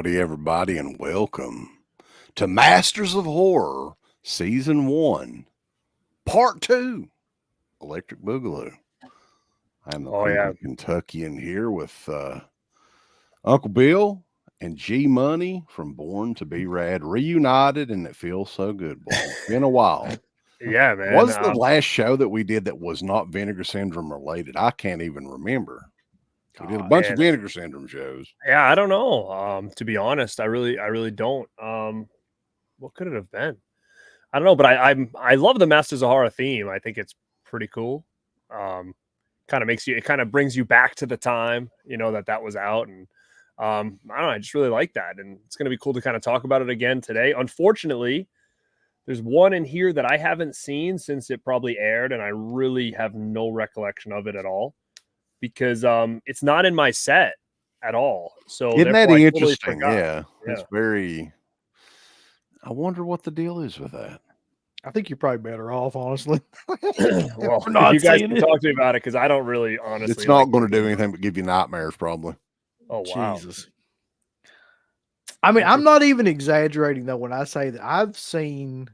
everybody, and welcome to Masters of Horror, Season 1, Part 2, Electric Boogaloo. I'm the Queen Kentuckian here with Uncle Bill and G Money from Born to Be Rad, reunited, and it feels so good, boy. It's been a while. Yeah, man. What was the last show that we did that was not Vinegar Syndrome related? I can't even remember. We did a bunch of Vinegar Syndrome shows. Yeah, I don't know. To be honest, I really don't. What could it have been? I don't know, but I love the Masters of Horror theme. I think it's pretty cool. Kind of brings you back to the time, that was out, and I don't know, I just really like that, and it's gonna be cool to kind of talk about it again today. Unfortunately, there's one in here that I haven't seen since it probably aired, and I really have no recollection of it at all. Because it's not in my set at all. So isn't that interesting? Yeah, it's very. I wonder what the deal is with that. I think you're probably better off, honestly. Well, not you guys can talk to me about it because I don't really honestly. It's not going to do anything but give you nightmares, probably. Oh wow! Jesus. I mean, I'm not even exaggerating though when I say that I've seen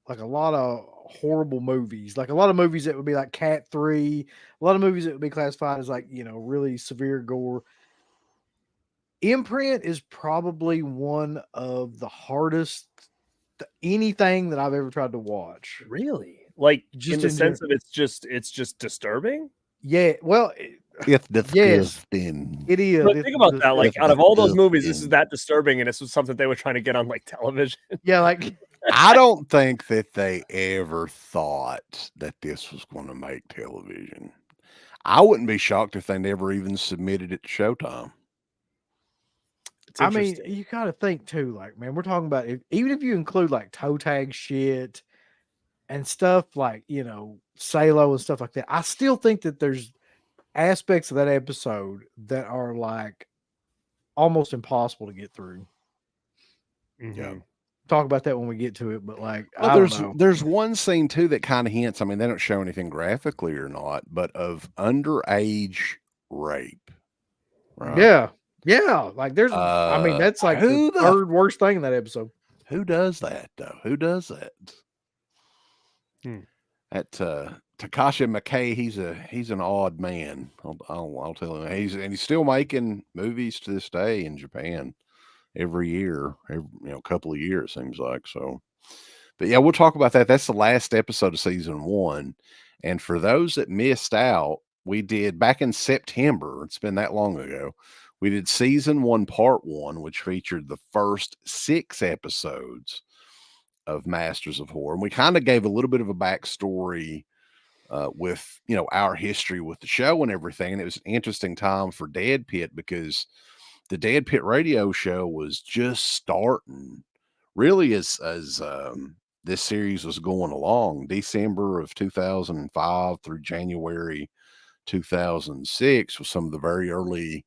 like a lot of horrible movies, like a lot of movies that would be like Cat 3, a lot of movies that would be classified as like, really severe gore. Imprint is probably one of the hardest anything that I've ever tried to watch. Really? Like just in the sense of it's just disturbing? Yeah, well, it's disgusting. Yes, it is. But think about that. Like out of all those movies, this is that disturbing, and this was something they were trying to get on like television. Yeah, like I don't think that they ever thought that this was going to make television. I wouldn't be shocked if they never even submitted it to Showtime. I mean, you got to think too, like, man, we're talking about even if you include like toe tag shit and stuff like, Salo and stuff like that, I still think that there's aspects of that episode that are like almost impossible to get through. Mm-hmm. Yeah. Talk about that when we get to it, but like, there's one scene too that kind of hints. I mean, they don't show anything graphically or not, but of underage rape. Right? Yeah. Like there's, I mean, that's like the third worst thing in that episode. Who does that though? Who does that? That Takashi McKay, he's an odd man. I'll tell him. He's still making movies to this day in Japan. Every year, a couple of years seems like. So, but yeah, we'll talk about that. That's the last episode of season 1. And for those that missed out, we did back in September. It's been that long ago. We did season 1, part 1, which featured the first 6 episodes of Masters of Horror. And we kind of gave a little bit of a backstory with, our history with the show and everything. And it was an interesting time for Dead Pit because the Dead Pit radio show was just starting really as this series was going along. December of 2005 through January 2006 was some of the very early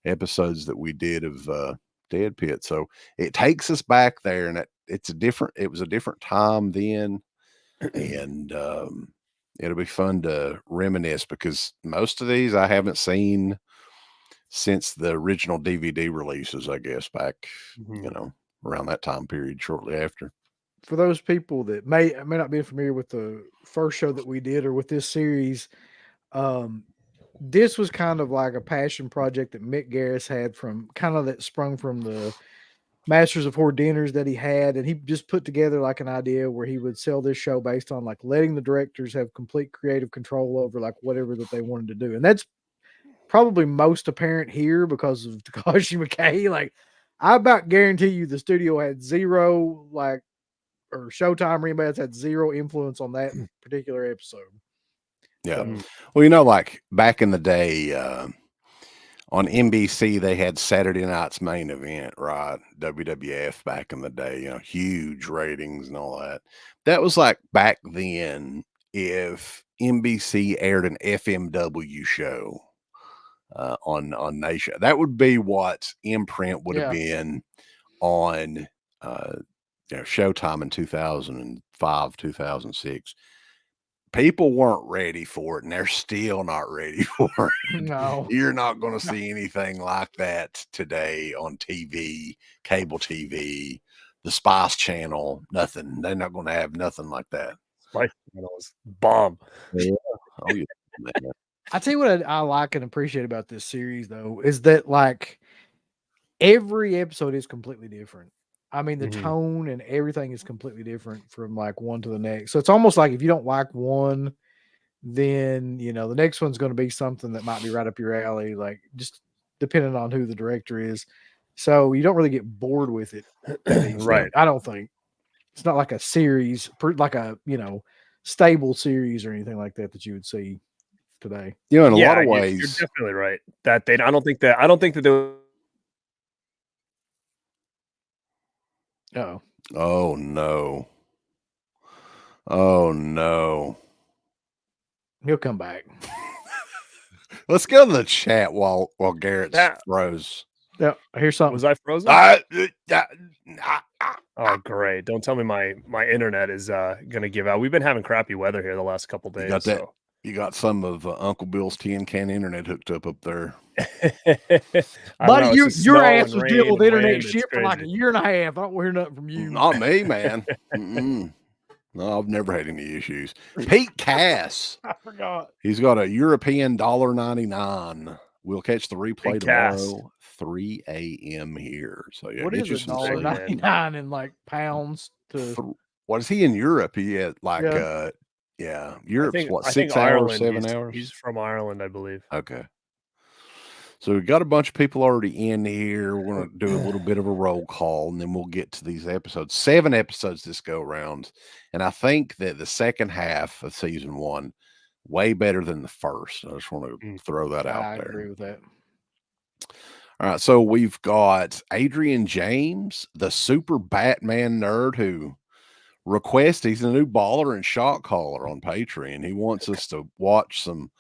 episodes that we did of Dead Pit. So it takes us back there, and it was a different time then. And it'll be fun to reminisce because most of these I haven't seen since the original DVD releases, I guess, back, around that time period, shortly after. For those people that may not be familiar with the first show that we did or with this series, this was kind of like a passion project that Mick Garris had that sprung from the Masters of Horror dinners that he had. And he just put together like an idea where he would sell this show based on like letting the directors have complete creative control over like whatever that they wanted to do. And that's probably most apparent here because of Takashi McKay. Like, I about guarantee you the studio had zero, or Showtime or anybody else had zero influence on that particular episode. Yeah. Well, like back in the day, on NBC, they had Saturday Night's Main Event, right? WWF back in the day, huge ratings and all that. That was like back then if NBC aired an FMW show on Nation. That would be what Imprint would have been on Showtime in 2005, 2006. people weren't ready for it, and they're still not ready for it. No. You're not going to see anything like that today on TV, cable TV, the Spice Channel, nothing. They're not going to have nothing like that. Spice Channel is bomb. Yeah. Oh, yeah. Man. I tell you what I like and appreciate about this series, though, is that like every episode is completely different. I mean, the tone and everything is completely different from like one to the next. So it's almost like if you don't like one, then you know the next one's going to be something that might be right up your alley, like just depending on who the director is. So you don't really get bored with it, Right? I don't think it's not like a series, like a stable series or anything like that you would see today. You know, in a lot of you're ways, definitely right. That they, I don't think that they. Oh, oh no, oh no. He'll come back. Let's go to the chat while Garrett froze. Yeah, here's something. Was I frozen? Oh, great! Don't tell me my internet is gonna give out. We've been having crappy weather here the last couple days. You got that? So. You got some of Uncle Bill's tin can internet hooked up there. Buddy, your ass was dealing with internet shit for like a year and a half. I don't hear nothing from you. Not me, man. No, I've never had any issues. Pete Cass. I forgot. He's got a European $1.99. We'll catch the replay tomorrow, 3 a.m. here. So yeah, what is it? $1.99 in like pounds to what is he in Europe? He had like Europe's what, 6 hours, 7 hours? He's from Ireland, I believe. Okay. So we've got a bunch of people already in here. We're going to do a little bit of a roll call, and then we'll get to these episodes. 7 episodes this go around. And I think that the second half of season 1, way better than the first. I just want to throw that out there. I agree with that. All right. So we've got Adrian James, the super Batman nerd who he's a new baller and shot caller on Patreon. He wants us to watch some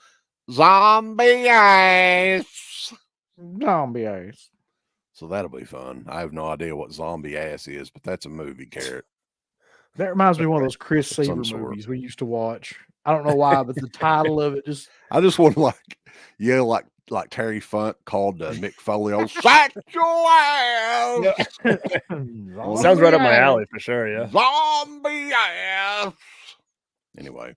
zombie ass. So that'll be fun. I have no idea what zombie ass is, but that's a movie, Garrett. That reminds me of one of those Chris Seaver movies we used to watch. I don't know why, but the title of it I just want to yell like Terry Funk called Mick Foley, "Oh, sack your ass!" Sounds right up my alley for sure. Yeah, zombie ass. Anyway,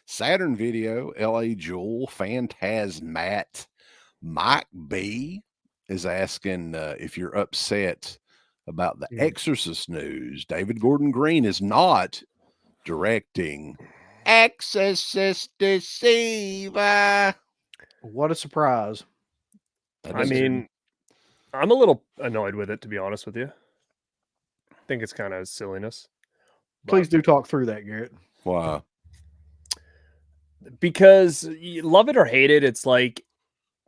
Saturn Video, L.A. Jewel, Phantasmat, Mike B is asking if you're upset about the Exorcist news. David Gordon Green is not directing Exorcist Deceiver. What a surprise. I mean, I'm a little annoyed with it, to be honest with you. I think it's kind of silliness. Please do talk through that, Garrett. Why? Because you love it or hate it, it's like,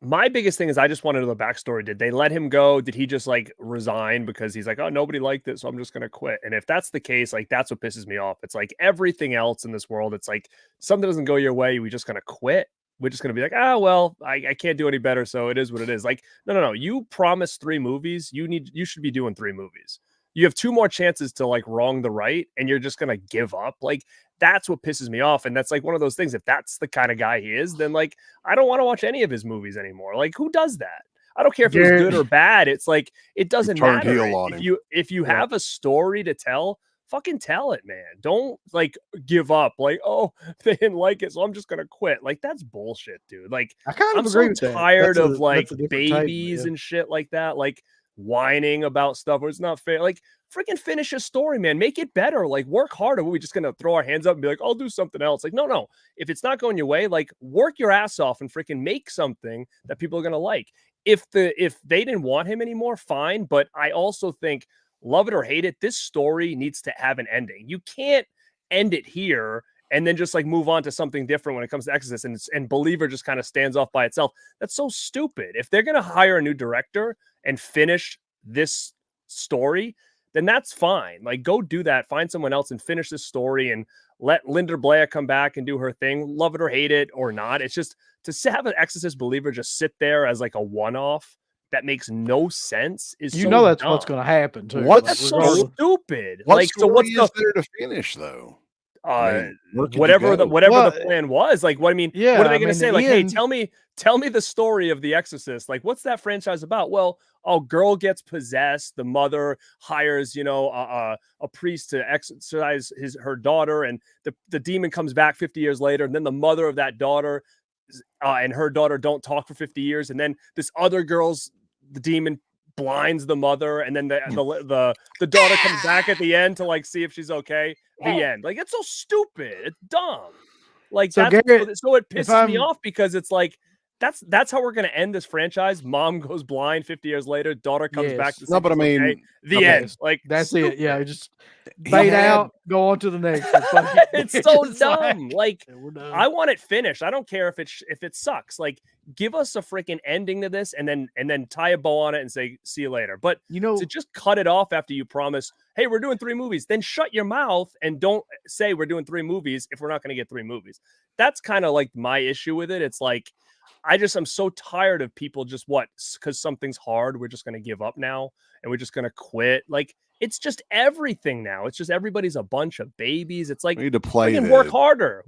my biggest thing is I just want to know the backstory. Did they let him go? Did he just like resign because he's like, oh, nobody liked it, so I'm just going to quit? And if that's the case, like that's what pisses me off. It's like everything else in this world. It's like something doesn't go your way, we just going to quit. We're just going to be like, oh, well, I can't do any better, so it is what it is. Like, no. You promised 3 movies. You should be doing 3 movies. You have 2 more chances to like wrong the right, and you're just going to give up. Like, that's what pisses me off. And that's like one of those things. If that's the kind of guy he is, then like, I don't want to watch any of his movies anymore. Like, who does that? I don't care if it was good or bad. It's like, it doesn't matter. If you have a story to tell, fucking tell it, man. Don't like give up. Like, oh, they didn't like it, so I'm just gonna quit. Like, that's bullshit, dude. Like, I'm so tired of like babies and shit like that. Like whining about stuff where it's not fair. Like, freaking finish a story, man. Make it better. Like, work harder. We're just gonna throw our hands up and be like, I'll do something else. Like, no. If it's not going your way, like, work your ass off and freaking make something that people are gonna like. If they didn't want him anymore, fine. But I also think, love it or hate it, this story needs to have an ending. You can't end it here and then just like move on to something different when it comes to Exorcist, and Believer just kind of stands off by itself. That's so stupid. If they're going to hire a new director and finish this story, then that's fine. Like, go do that. Find someone else and finish this story and let Linda Blair come back and do her thing. Love it or hate it or not. It's just to have an Exorcist Believer just sit there as like a one-off that makes no sense. Is that's what's going to happen too. That's so stupid. What story is there to finish though? whatever the Well, plan was. Like, what I mean, yeah, what are they I going to mean, say? the Like, hey, end- tell me the story of The Exorcist. Like, what's that franchise about? Well, girl gets possessed. The mother hires, a priest to exorcise her daughter, and the demon comes back 50 years later, and then the mother of that daughter and her daughter don't talk for 50 years, and then this other the demon blinds the mother, and then the daughter comes back at the end to like see if she's okay. The end. Like, it's so stupid. It's dumb. Like, So that's Garrett, so it if pisses me I'm off because it's like that's how we're gonna end this franchise. Mom goes blind 50 years later, daughter comes back yes, to see No, if but I she's okay. mean, The end. Like, that's it. Yeah, stupid. just he bait had out, go on to the next one. Fuck it. It's so Just dumb. Like, we're done. I want it finished. I don't care if it sucks. Like, give us a freaking ending to this, and then tie a bow on it and say see you later. But to just cut it off after you promise, hey, we're doing 3 movies, then shut your mouth and don't say we're doing 3 movies if we're not going to get 3 movies. That's kind of like my issue with it. It's like I'm so tired of people just because something's hard, we're just going to give up now and we're just going to quit. Like, it's just everything now. It's just everybody's a bunch of babies. It's like, we need to play work harder.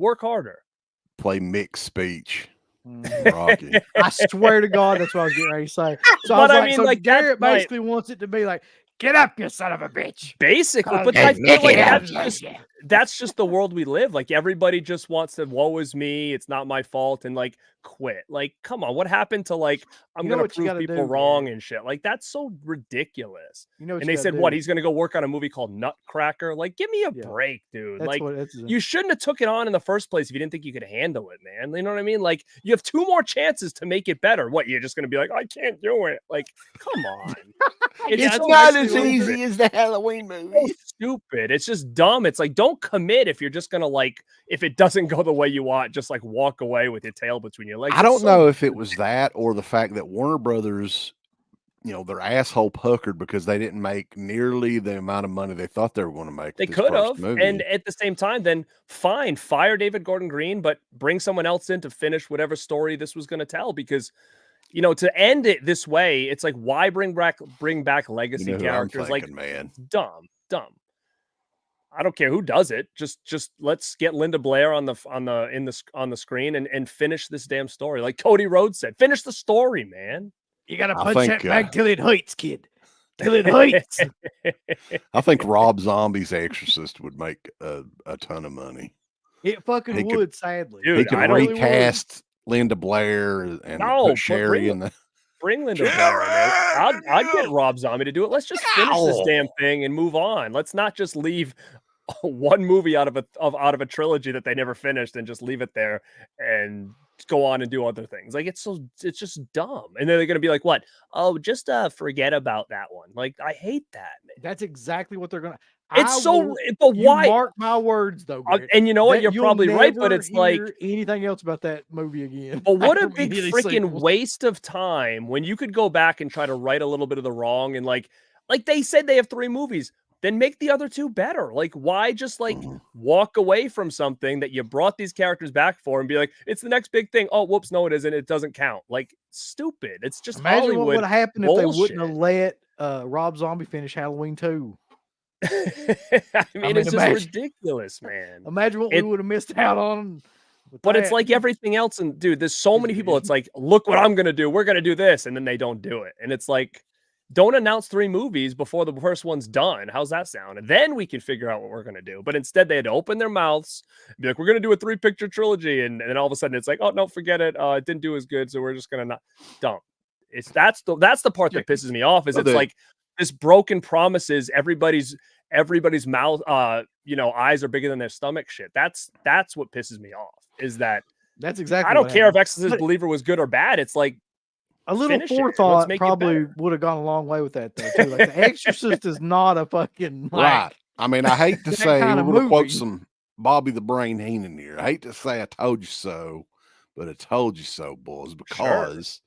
Play mixed speech. Mhm. Rocky. I swear to God, that's what I was getting ready to say. So But I I was mean, so like, Garrett that's basically wants it to be like, get up, you son of a bitch. Basically, but I feel like that's just the world we live. Like, everybody just wants to, woe is me, it's not my fault, and like quit. Like, come on, what happened to like I'm You know gonna what you prove gotta people do, wrong Garrett? and shit? Like, that's so ridiculous. You know what And you they gotta said, what, do? he's gonna go work on a movie called Nutcracker? Like, give me a Yeah. break, dude. That's Like, what you shouldn't have took it on in the first place if you didn't think you could handle it, man. You know what I mean? Like, you have 2 more chances to make it better. What, you're just gonna be like, I can't do it? Like, come on. It's so not as stupid. easy as the Halloween So movie. stupid. It's just dumb. It's like, don't commit if you're just gonna like, if it doesn't go the way you want, just like walk away with your tail between your legs. I don't know if it was that or the fact that Warner Brothers, their asshole puckered because they didn't make nearly the amount of money they thought they were going to make. They with this could first have, movie. and at the same time, then fine, fire David Gordon Green, but bring someone else in to finish whatever story this was going to tell. Because to end it this way, it's like, why bring back legacy who I'm characters? thinking, Like, man. dumb. I don't care who does it. Just let's get Linda Blair on the screen and finish this damn story. Like Cody Rhodes said, finish the story, man. You gotta I punch think, that bag till it hurts, kid. Till it hurts. I think Rob Zombie's Exorcist would make a ton of money. It fucking He would, sadly. Dude, He could I don't- recast Linda Blair and No, put but Sherry in the. Bring Linda Blair in it. I'd get Rob Zombie to do it. Let's just finish this damn thing and move on. Let's not just leave one movie out of a trilogy that they never finished and just leave it there and go on and do other things. Like, it's just dumb. And then they're gonna be like, what? Oh, just forget about that one. Like, I hate that, man. That's exactly what they're gonna. But why? Mark my words, though. Garrett, and you know what? You're you'll probably right, but never it's like hear anything else about that movie again. But what a from big any of these freaking sequels. waste of time when you could go back and try to right a little bit of the wrong. And like they said, they have 3 movies, then make the other 2 better. Like, why just like walk away from something that you brought these characters back for and be like, it's the next big thing. Oh, whoops, no, it isn't. It doesn't count. Like, stupid. It's just Imagine Hollywood what would have happened if they wouldn't have bullshit. let Rob Zombie finish Halloween 2. I mean, it's just ridiculous, man. Imagine what we would have missed out on. But it's like everything else. And dude, there's so many people. It's like, look what I'm going to do. We're going to do this. And then they don't do it. And it's like, don't announce 3 movies before the first one's done. How's that sound? And then we can figure out what we're going to do. But instead, they had to open their mouths, be like, we're going to do a 3-picture trilogy. And then all of a sudden it's like, oh, no, forget it. It didn't do as good. So we're just going to not dump. That's the part that pisses me off is it's like this broken promises. Everybody's mouth, eyes are bigger than their stomach shit. That's what pisses me off is that that's exactly. I don't care if Exorcist Believer was good or bad. It's like a little forethought probably would have gone a long way with that though too. Like The Exorcist is not a fucking right. I mean, I hate to say we're going to quote some Bobby the Brain Heenan here. I hate to say I told you so, but I told you so, boys, because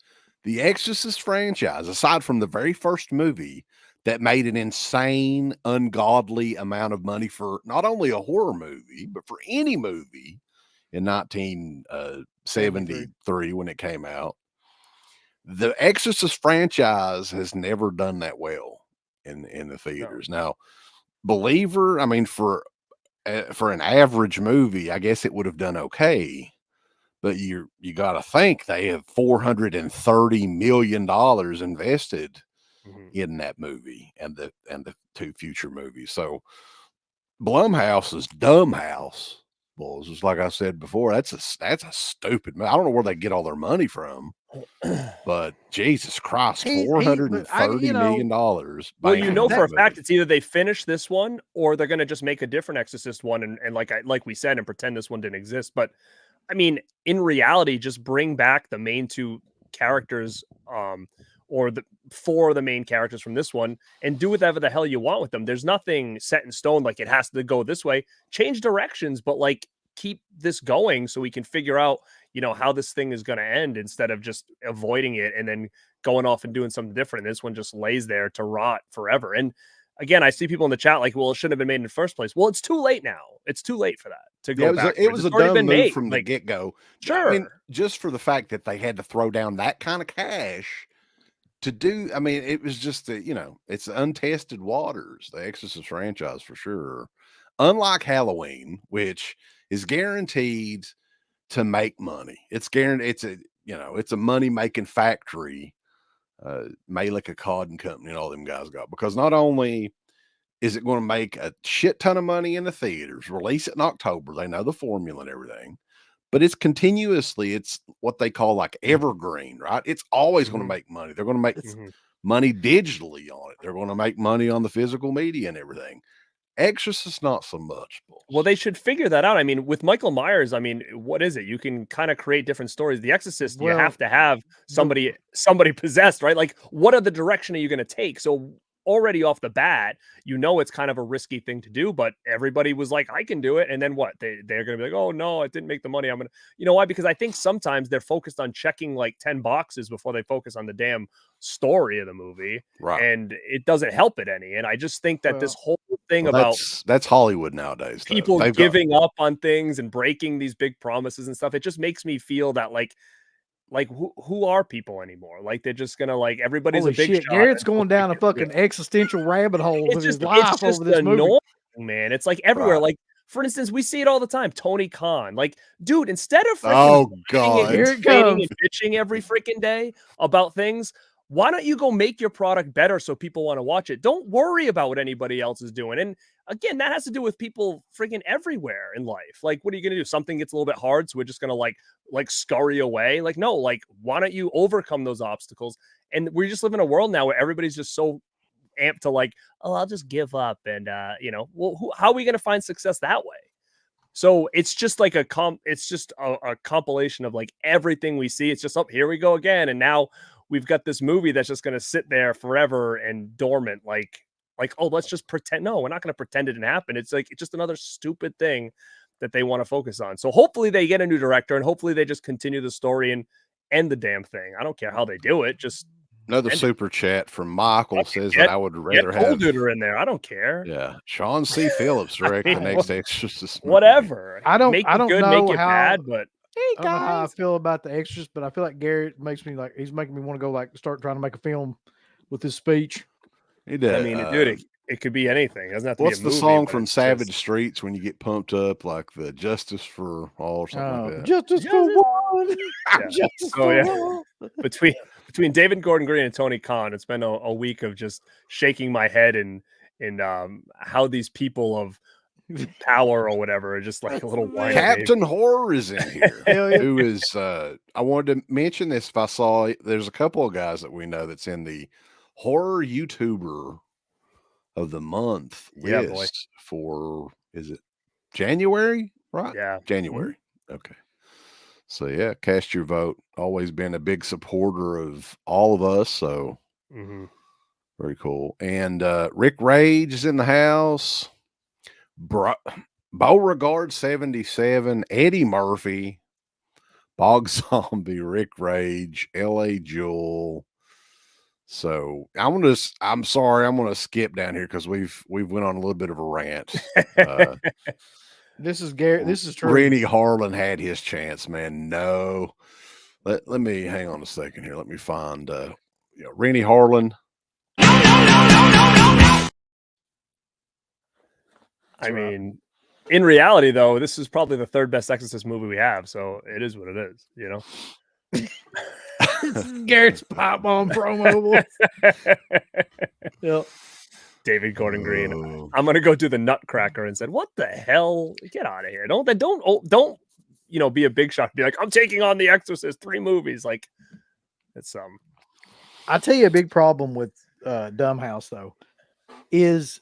the Exorcist franchise, aside from the very first movie that made an insane, ungodly amount of money for not only a horror movie, but for any movie in 1973 when it came out, the Exorcist franchise has never done that well in the theaters. No. Now, Believer, I mean, for for an average movie, I guess it would have done okay. But you got to think they have $430 million invested in that movie and the 2 future movies. So Blumhouse's Dumb House, boys, just like I said before, that's a stupid. I don't know where they get all their money from, but Jesus Christ, $430 million. Well, you know for a fact it's either they finish this one or they're going to just make a different Exorcist one, and like we said, and pretend this one didn't exist. But I mean, in reality, just bring back the main 2 characters, or the 4 of the main characters from this one, and do whatever the hell you want with them. There's nothing set in stone, like it has to go this way. Change directions, but like keep this going so we can figure out, how this thing is going to end instead of just avoiding it and then going off and doing something different. This one just lays there to rot forever. And again, I see people in the chat like, well, it shouldn't have been made in the first place. Well, it's too late now. It's too late for that to go back. It was a dumb move from the get-go. Sure. I mean, just for the fact that they had to throw down that kind of cash to do, I mean, it was just it's untested waters, the Exorcist franchise for sure. Unlike Halloween, which is guaranteed to make money. It's guaranteed. It's a money-making factory. Malika Cod and Company and all them guys got, because not only is it going to make a shit ton of money in the theaters, release it in October, they know the formula and everything, but it's what they call like evergreen, right? It's always going to make money. They're going to make money digitally on it. They're going to make money on the physical media and everything. Exorcist, not so much. Well, they should figure that out. I mean, with Michael Myers, I mean, what is it? You can kind of create different stories. The Exorcist, you have to have somebody possessed, right? Like, what are the direction are you going to take? So already off the bat, it's kind of a risky thing to do, but everybody was like, I can do it. And then what? They're going to be like, oh no, it didn't make the money. I'm going to, you know why? Because I think sometimes they're focused on checking like 10 boxes before they focus on the damn story of the movie. Right. And it doesn't help it any. And I just think that this whole thing about that's Hollywood nowadays. People giving up on things and breaking these big promises and stuff. It just makes me feel that like who are people anymore? Like they're just gonna like everybody's Holy a big shit. shot. Garrett's going down a fucking existential rabbit hole with his life over this movie. Man, it's like everywhere. Like for instance, we see it all the time. Tony Khan, like, dude, instead of freaking here it comes. and bitching every freaking day about things, why don't you go make your product better so people want to watch it? Don't worry about what anybody else is doing. And again, that has to do with people freaking everywhere in life. Like, what are you going to do? Something gets a little bit hard, so we're just going to like scurry away. Like, no, like, why don't you overcome those obstacles? And we just live in a world now where everybody's just so amped to like, oh, I'll just give up. And, well, how are we going to find success that way? So it's just like a compilation of like everything we see. It's just, oh, here we go again. And now we've got this movie that's just going to sit there forever and dormant. Like, oh, let's just pretend. No, we're not going to pretend it didn't happen. It's like, it's just another stupid thing that they want to focus on. So hopefully they get a new director and hopefully they just continue the story and end the damn thing. I don't care how they do it. Just another super chat from Michael says that I would rather have Duder in there. I don't care. Yeah. Sean C. Phillips direct the next Exorcist movie. Whatever. I don't make it good, know make it bad, but I don't know how I feel about the Exorcist, but I feel like Garrett makes me like, he's making me want to go like start trying to make a film with his speech. He did. I mean, dude, it could be anything. It doesn't have to what's be a movie, the song from Savage Streets when you get pumped up, like the Justice for All or something like that? Justice for one. Justice for one. Between David Gordon Green and Tony Khan, it's been a week of just shaking my head and how these people of power or whatever are just like a little whiny. Captain Horror is in here. Who is I wanted to mention this if I saw there's a couple of guys that we know that's in the horror YouTuber of the month list for, is it January? Right? Yeah. January. Okay. So yeah, cast your vote. Always been a big supporter of all of us. So very cool. And Rick Rage is in the house. Beauregard 77, Eddie Murphy, Bog Zombie, Rick Rage, L.A. Jewel. So I'm sorry, I'm gonna skip down here because we've went on a little bit of a rant. This is Garrett. This is true. Rennie Harlan had his chance, man. No, let me hang on a second here. Let me find Rennie Harlan. I mean, In reality, though, this is probably the third best Exorcist movie we have, so it is what it is, you know. This is Garrett's pipe bomb promo. Yep. David Gordon Green. Oh. I'm gonna go do the Nutcracker and said, "What the hell? Get out of here! Don't you know, be a big shot. Be like, I'm taking on the Exorcist 3 movies. Like, it's I tell you, a big problem with Dumbhouse though is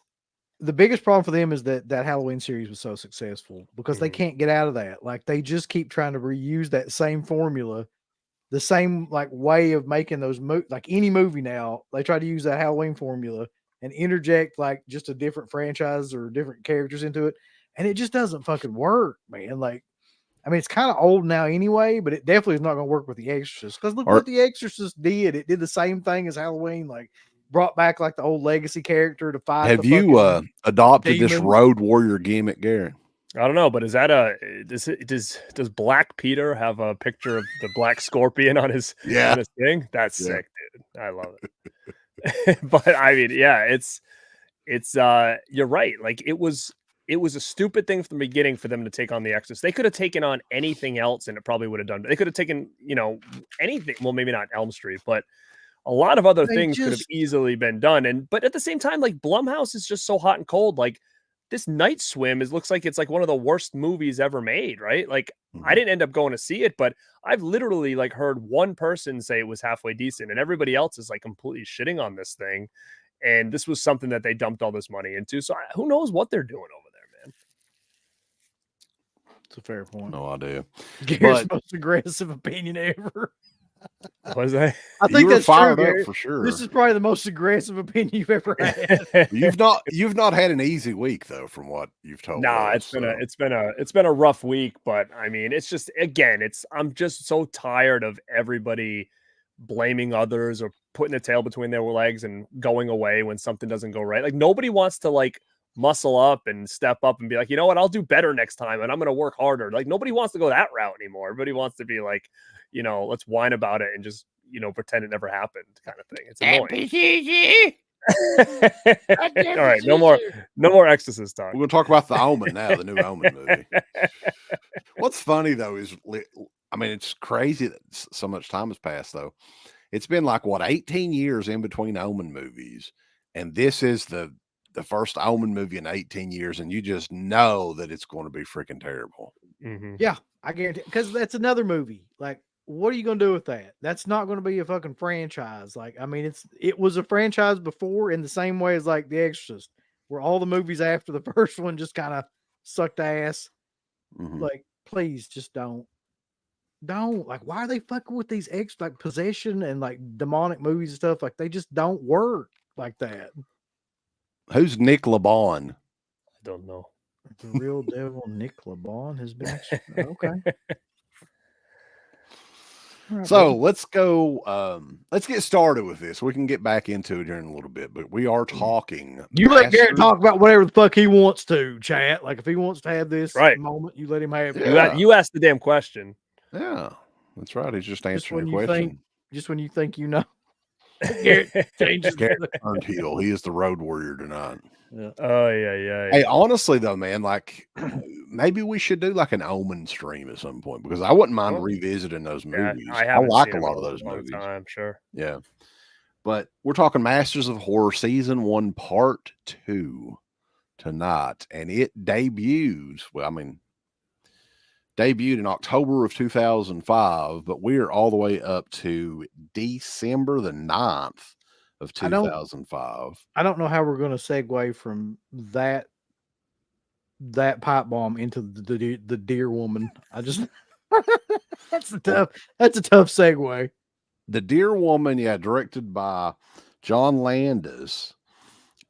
the biggest problem for them is that Halloween series was so successful because they can't get out of that. Like they just keep trying to reuse that same formula, the same like way of making those like any movie now. They try to use that Halloween formula and interject like just a different franchise or different characters into it, and it just doesn't fucking work, man. Like, I mean, it's kind of old now anyway, but it definitely is not going to work with The Exorcist because look what The Exorcist did. It did the same thing as Halloween, like brought back like the old legacy character to fight. Have you adopted this Road Warrior gimmick, Garrett? I don't know, but is that does Black Peter have a picture of the Black Scorpion on his thing? That's sick, dude. I love it. But I mean, yeah, it's you're right. Like it was a stupid thing from the beginning for them to take on the Exorcist. They could have taken on anything else and it probably would have done. They could have taken, you know, anything. Well, maybe not Elm Street, but a lot of other things could have easily been done. But at the same time, like Blumhouse is just so hot and cold. Like this Night Swim looks like it's like one of the worst movies ever made, right? Like I didn't end up going to see it, but I've literally like heard one person say it was halfway decent and everybody else is like completely shitting on this thing. And this was something that they dumped all this money into. So who knows what they're doing over there, man. It's a fair point. No idea. Garrett's most aggressive opinion ever. Was I? I think that's fired true, up for sure. This is probably the most aggressive opinion you've ever had. You've not had an easy week though, from what you've told. Nah, us, it's been a rough week, but I mean, it's just I'm just so tired of everybody blaming others or putting the tail between their legs and going away when something doesn't go right. Like nobody wants to like muscle up and step up and be like, you know what, I'll do better next time and I'm going to work harder. Like nobody wants to go that route anymore. Everybody wants to be like, you know, let's whine about it and just, you know, pretend it never happened kind of thing. It's annoying. All right, no more Exorcist talk. We're going to talk about the Omen now, the new Omen movie. What's funny though is, I mean, it's crazy that so much time has passed though. It's been like what 18 years in between Omen movies, and this is the first Omen movie in 18 years, and you just know that it's going to be freaking terrible. Yeah, I guarantee, because that's another movie. Like, what are you going to do with that? That's not going to be a fucking franchise. Like, I mean, it was a franchise before in the same way as like The Exorcist, where all the movies after the first one just kind of sucked ass. Like, please just don't. Like, why are they fucking with these like possession and like demonic movies and stuff? Like, they just don't work like that. Who's Nick LeBon? I don't know. The real devil Nick LeBon has been okay. Right, so let's go. Let's get started with this. We can get back into it here in a little bit, but we are talking. You let Garrett talk about whatever the fuck he wants to, chat. Like if he wants to have this moment, you let him have it. Yeah. You asked the damn question. Yeah, that's right. He's just answering your question. Just when you think you know. Garrett changes. Garrett turned heel. He is the Road Warrior tonight. Yeah. Oh yeah. Hey, honestly though, man, like maybe we should do like an Omen stream at some point because I wouldn't mind revisiting those movies. I like a lot of those movies. I'm sure. Yeah, but we're talking Masters of Horror Season 1 Part 2 tonight, and it debuts. Well, I mean, debuted in October of 2005, but we're all the way up to December the 9th of 2005. I don't know how we're going to segue from that pipe bomb into the Deer Woman. I just that's a tough segue. The Deer Woman, directed by John Landis,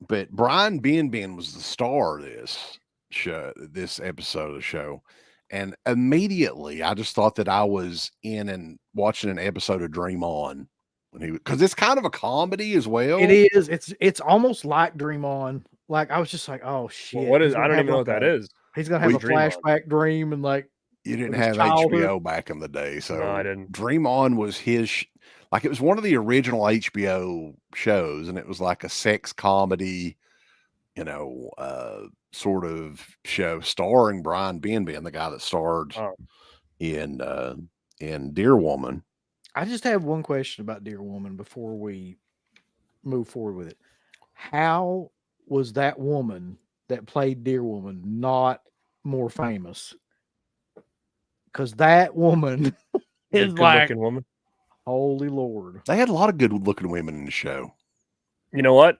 but Brian Benben was the star of this show, this episode of the show. And immediately I just thought that I was in and watching an episode of Dream On because it's kind of a comedy as well. It is. It's almost like Dream On. Like I was just like, oh shit. Well, what is? I don't even know what that is. He's gonna have a flashback dream and like. You didn't have HBO back in the day, so no, I didn't. Dream On was his. Like it was one of the original HBO shows, and it was like a sex comedy. sort of show starring Brian Benben, the guy that starred Oh. in Dear Woman. I just have one question about Dear Woman before we move forward with it. How was that woman that played Dear Woman not more famous? Because that woman is Good like, looking woman. holy Lord. They had a lot of good looking women in the show. You know what?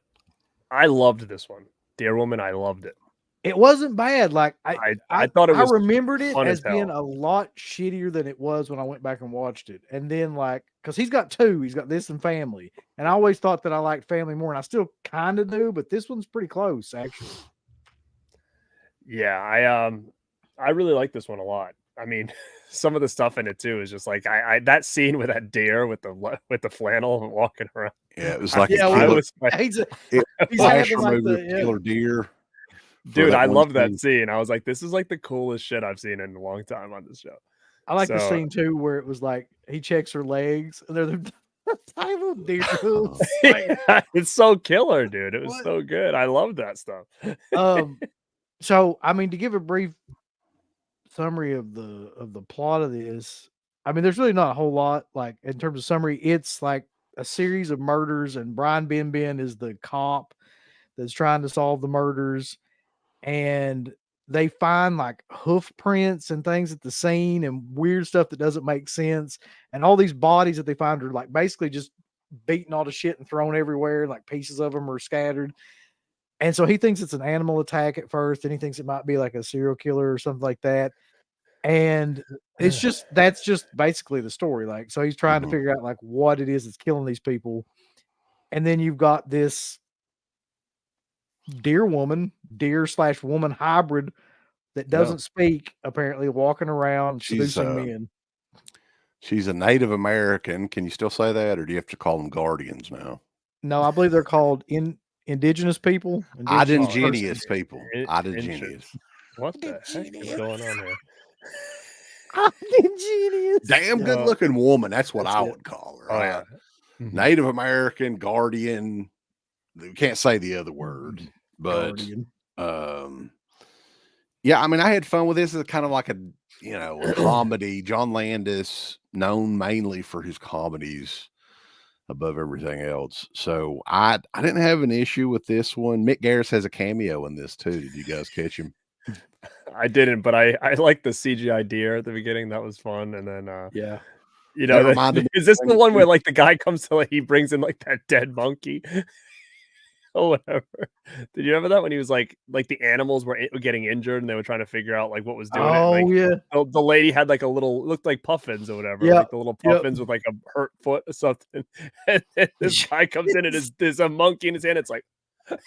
I loved this one. Dear Woman, I loved it. It wasn't bad. Like I thought it was remembered it fun as as being hell. a lot shittier than it was when I went back and watched it. And then like, because he's got two, he's got this and Family. And I always thought that I liked Family more, and I still kind of do, but this one's pretty close actually. Yeah, I really like this one a lot. I mean, some of the stuff in it too is just like I that scene with that deer with the flannel walking around. Yeah, it was like Yeah, a I killer, was He's slasher having like movie the with killer deer. for dude, that I one love that scene. scene. I was like, this is like the coolest shit I've seen in a long time on this show. I like the So- scene too where it was like he checks her legs and they're the tiny little deer hooves. Like, Yeah, it's so killer, dude. It was What? so good. I love that stuff. So I mean, to give a brief summary of the plot of this, I mean, there's really not a whole lot. Like in terms of summary, it's like a series of murders, and Brian Benben is the cop that's trying to solve the murders, and they find like hoof prints and things at the scene and weird stuff that doesn't make sense. And all these bodies that they find are like basically just beaten all to shit and thrown everywhere. Like pieces of them are scattered. And so he thinks it's an animal attack at first, and he thinks it might be like a serial killer or something like that. And that's just basically the story. Like, so he's trying to Mhm. figure out like what it is that's killing these people. And then you've got this deer /woman hybrid that doesn't speak, apparently walking around She's, seducing men. She's a Native American. Can you still say that, or do you have to call them guardians now? No, I believe they're called indigenous people. Indigenous people. In- Indigenous. What the heck is going on here? Indigenous. Damn good looking woman. That's what That's I it. would call her. Oh right? yeah. Mhm. Native American, guardian. We can't say the other word, but Guardian. yeah, I mean, I had fun with this. It's kind of like a comedy. John Landis, known mainly for his comedies above everything else. So I didn't have an issue with this one. Mick Garris has a cameo in this too. Did you guys catch him? I didn't, but I like the CGI deer at the beginning. That was fun. And then Yeah. you That know, reminded me is this of the one Stranger where like the guy comes to like he brings in like that dead monkey or whatever? Did you remember that when he was like the animals were getting injured and they were trying to figure out like what was doing it? Oh Like, yeah. the lady had like a little looked like puffins or whatever, Yeah, like the little yep. puffins with like a hurt foot or something. And then this guy comes in and there's a monkey in his hand. It's like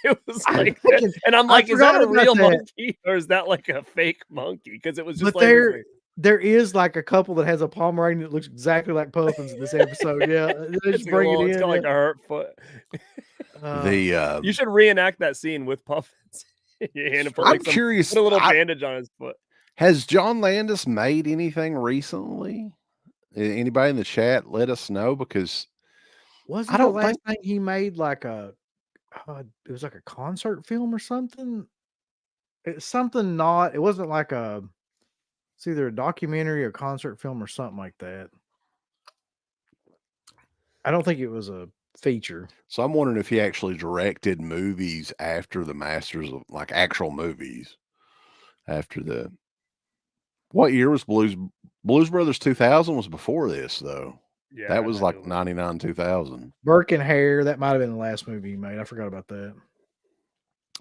it was like that. And I'm I like, is that forgot a about real that. monkey or is that like a fake monkey? Because it was just But like this, like, there is like a couple that has a Pomeranian that looks exactly like Puffins in this episode. Yeah, they it's, just like bring it it's in. got like a hurt foot. The You should reenact that scene with puffins in your hand and put I'm like curious. put a little bandage on his foot. Has John Landis made anything recently? Anybody in the chat, let us know, because Wasn't I the don't last think thing he made like it was like a concert film or something? It's something not. It wasn't like it's either a documentary or concert film or something like that. I don't think it was a feature. so. I'm wondering if he actually directed movies after the Masters of, like, actual movies after the. What year was Blues Brothers 2000 was before this though. Yeah, That was I like do. 99 2000. Burke and Hare, that might have been the last movie he made. I forgot about that.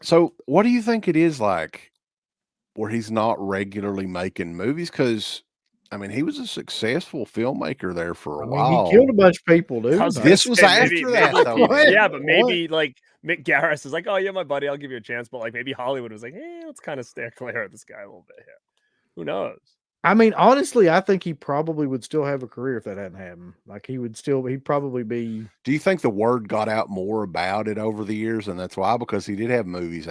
So what do you think it is like where he's not regularly making movies? Because I mean, he was a successful filmmaker there for a while. He killed a bunch of people, dude. I was This gonna was say, after that, though, Yeah, man. but maybe like Mick Garris is like, oh yeah, my buddy, I'll give you a chance. But like maybe Hollywood was like, let's kind of stay clear of this guy a little bit here. Who knows? I mean, honestly, I think he probably would still have a career if that hadn't happened. Like he'd probably be. Do you think the word got out more about it over the years, and that's why? Because he did have movies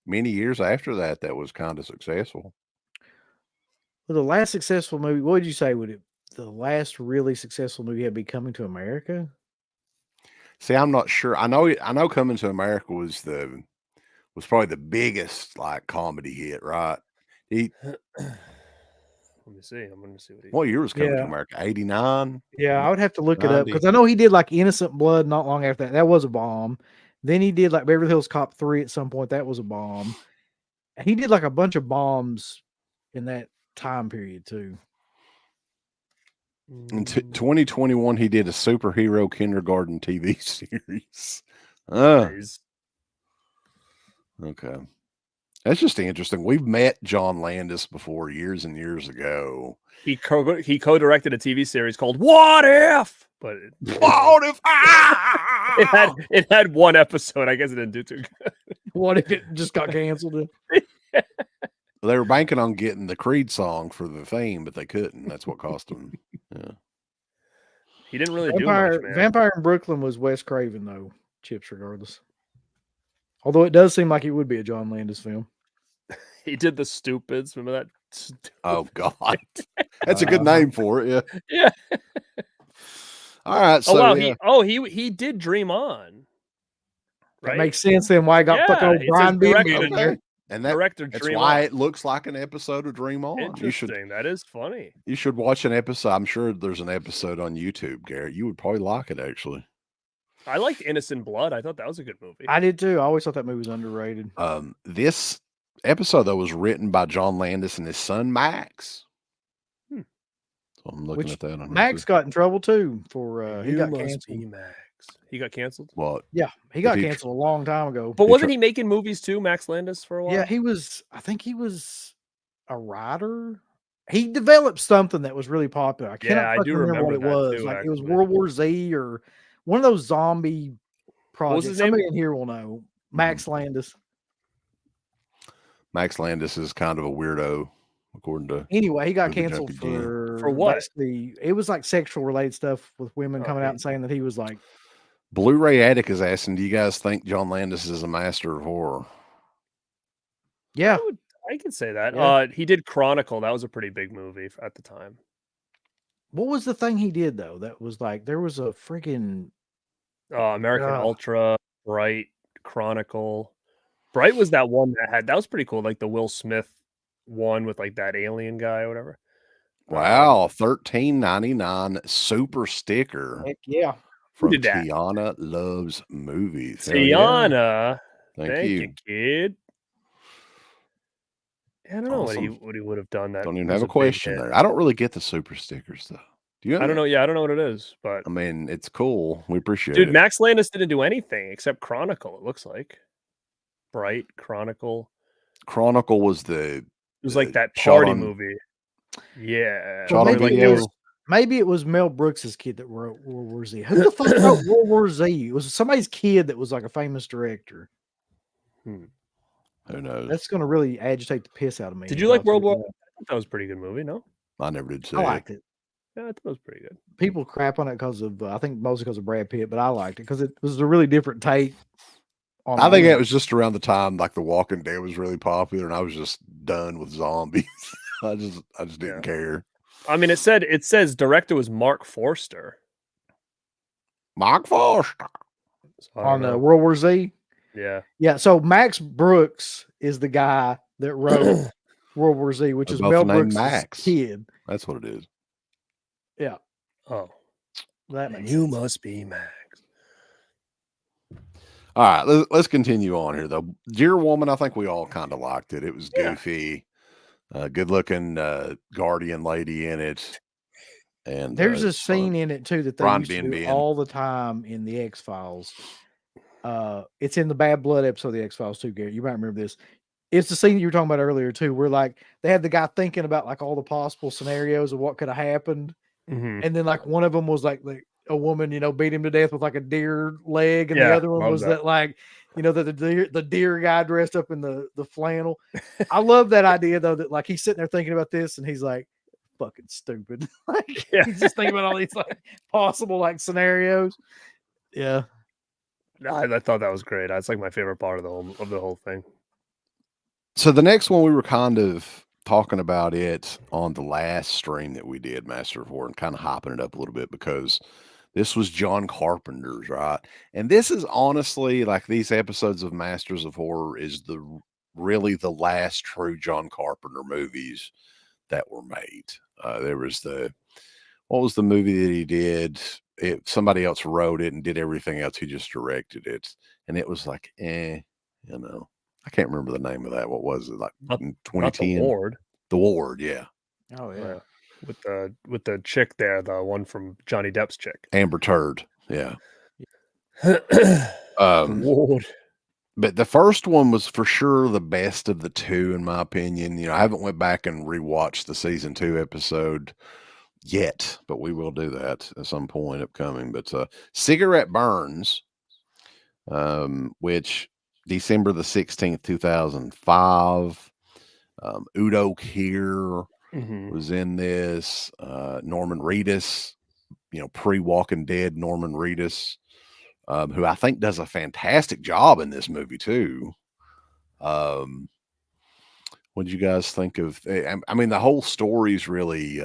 many years after that was kind of successful. Well, the last successful movie, what would you say the last really successful movie had be Coming to America? See, I'm not sure. I know Coming to America was was probably the biggest like comedy hit, right? He Let me see. I'm going to see what he. what year was Coming to Yeah. America? 89? Yeah, I would have to look it up 90. because I know he did like Innocent Blood not long after that. That was a bomb. Then he did like Beverly Hills Cop 3 at some point. That was a bomb. He did like a bunch of bombs in that time period too. In 2021, he did a superhero kindergarten TV series. Nice. Okay. That's just interesting. We've met John Landis before years and years ago. He co-directed a TV series called What If? But What if it had one episode. I guess it didn't do too good. What if it just got canceled? They were banking on getting the Creed song for the theme, but they couldn't. That's what cost them. Yeah. He didn't really do much, man. Vampire in Brooklyn was Wes Craven, though, Chips, regardless. Although it does seem like it would be a John Landis film. He did The Stupids. Remember that? Oh, God. That's a good name for it. Yeah. Yeah. All right. So, he did Dream On. Right? That makes sense then why I got fucking old Brian Bean there. And that's why it looks like an episode of Dream On. Interesting. That is funny. You should watch an episode. I'm sure there's an episode on YouTube, Garrett. You would probably like it, actually. I liked Innocent Blood. I thought that was a good movie. I did too. I always thought that movie was underrated. This episode, though, was written by John Landis and his son, Max. So I'm looking at that. Max got in trouble too for he got canceled. Max. He got canceled? Well, yeah, he got canceled a long time ago. But wasn't he making movies too, Max Landis, for a while? Yeah, I think he was a writer. He developed something that was really popular. I cannot remember what it was. Too, like it was World War Z or one of those zombie projects. Somebody in here will know. Max Landis. Max Landis is kind of a weirdo, according to. Anyway, he got canceled for what? It was like sexual related stuff with women coming out and saying that he was like. Blu-ray Addict is asking, do you guys think John Landis is a master of horror? Yeah. I can say that. Yeah. He did Chronicle. That was a pretty big movie at the time. What was the thing he did, though? That was like, there was a freaking... American Ultra, Bright, Chronicle. Bright was that one that was pretty cool. Like the Will Smith one with like that alien guy or whatever. Wow. $13.99 super sticker. Heck yeah. From Tiana Loves Movies. Tiana. Yeah. Thank you, kid. I don't know what he would have done. That don't even have a question there. I don't really get the super stickers though. Do you? I don't know. Yeah, I don't know what it is, but I mean, it's cool. We appreciate it. Dude, Max Landis didn't do anything except Chronicle. It looks like Bright, Chronicle. Chronicle was it was like that party movie. Yeah. Well, maybe it was Mel Brooks's kid that wrote World War Z. Who the fuck wrote World War Z? It was somebody's kid that was like a famous director. Who knows? That's going to really agitate the piss out of me. Did you like World War? I thought that was a pretty good movie. No, I never did see it. I liked it. Yeah, I thought it was pretty good. People crap on it because of, I think mostly because of Brad Pitt, but I liked it because it was a really different take. I think it was just around the time like The Walking Dead was really popular, and I was just done with zombies. I just didn't care. I mean, it says director was Mark Forster. Mark Forster on World War Z. Yeah. So Max Brooks is the guy that wrote World War Z, which is Mel Brooks' kid. That's what it is. Yeah. Oh, that makes you sense. must be Max. All right, let's continue on here though. Dear Woman, I think we all kind of liked it. It was goofy. Good looking Guardian lady in it. And there's a scene in it too that they used to do all the time in the X-Files. It's in the Bad Blood episode of the X-Files too, Garrett. You might remember this. It's the scene you were talking about earlier too, where like they had the guy thinking about like all the possible scenarios of what could have happened. And then like one of them was like a woman, beat him to death with like a deer leg, and the other one was that like, the deer guy dressed up in the flannel. I love that idea though, that like he's sitting there thinking about this and he's like, fucking stupid. Like he's just thinking about all these like possible like scenarios. Yeah. I thought that was great. That's like my favorite part of the whole thing. So the next one, we were kind of talking about it on the last stream that we did, Master of War, and kind of hopping it up a little bit because This was John Carpenter's, right? And this is honestly, like, these episodes of Masters of Horror is really the last true John Carpenter movies that were made. There was what was the movie that he did? Somebody else wrote it and did everything else. He just directed it. And it was like, I can't remember the name of that. What was it? Like Not 2010? The Ward. The Ward, yeah. Oh yeah. With the chick there, the one from Johnny Depp's chick. Amber Turd, yeah. The Ward. But the first one was for sure the best of the two, in my opinion. I haven't went back and rewatched the season 2 episode yet, but we will do that at some point upcoming. But Cigarette Burns, which December the 16th, 2005. Udo Kier was in this. Norman Reedus, pre-Walking Dead Norman Reedus, who I think does a fantastic job in this movie too. What did you guys think of? I mean, the whole story is really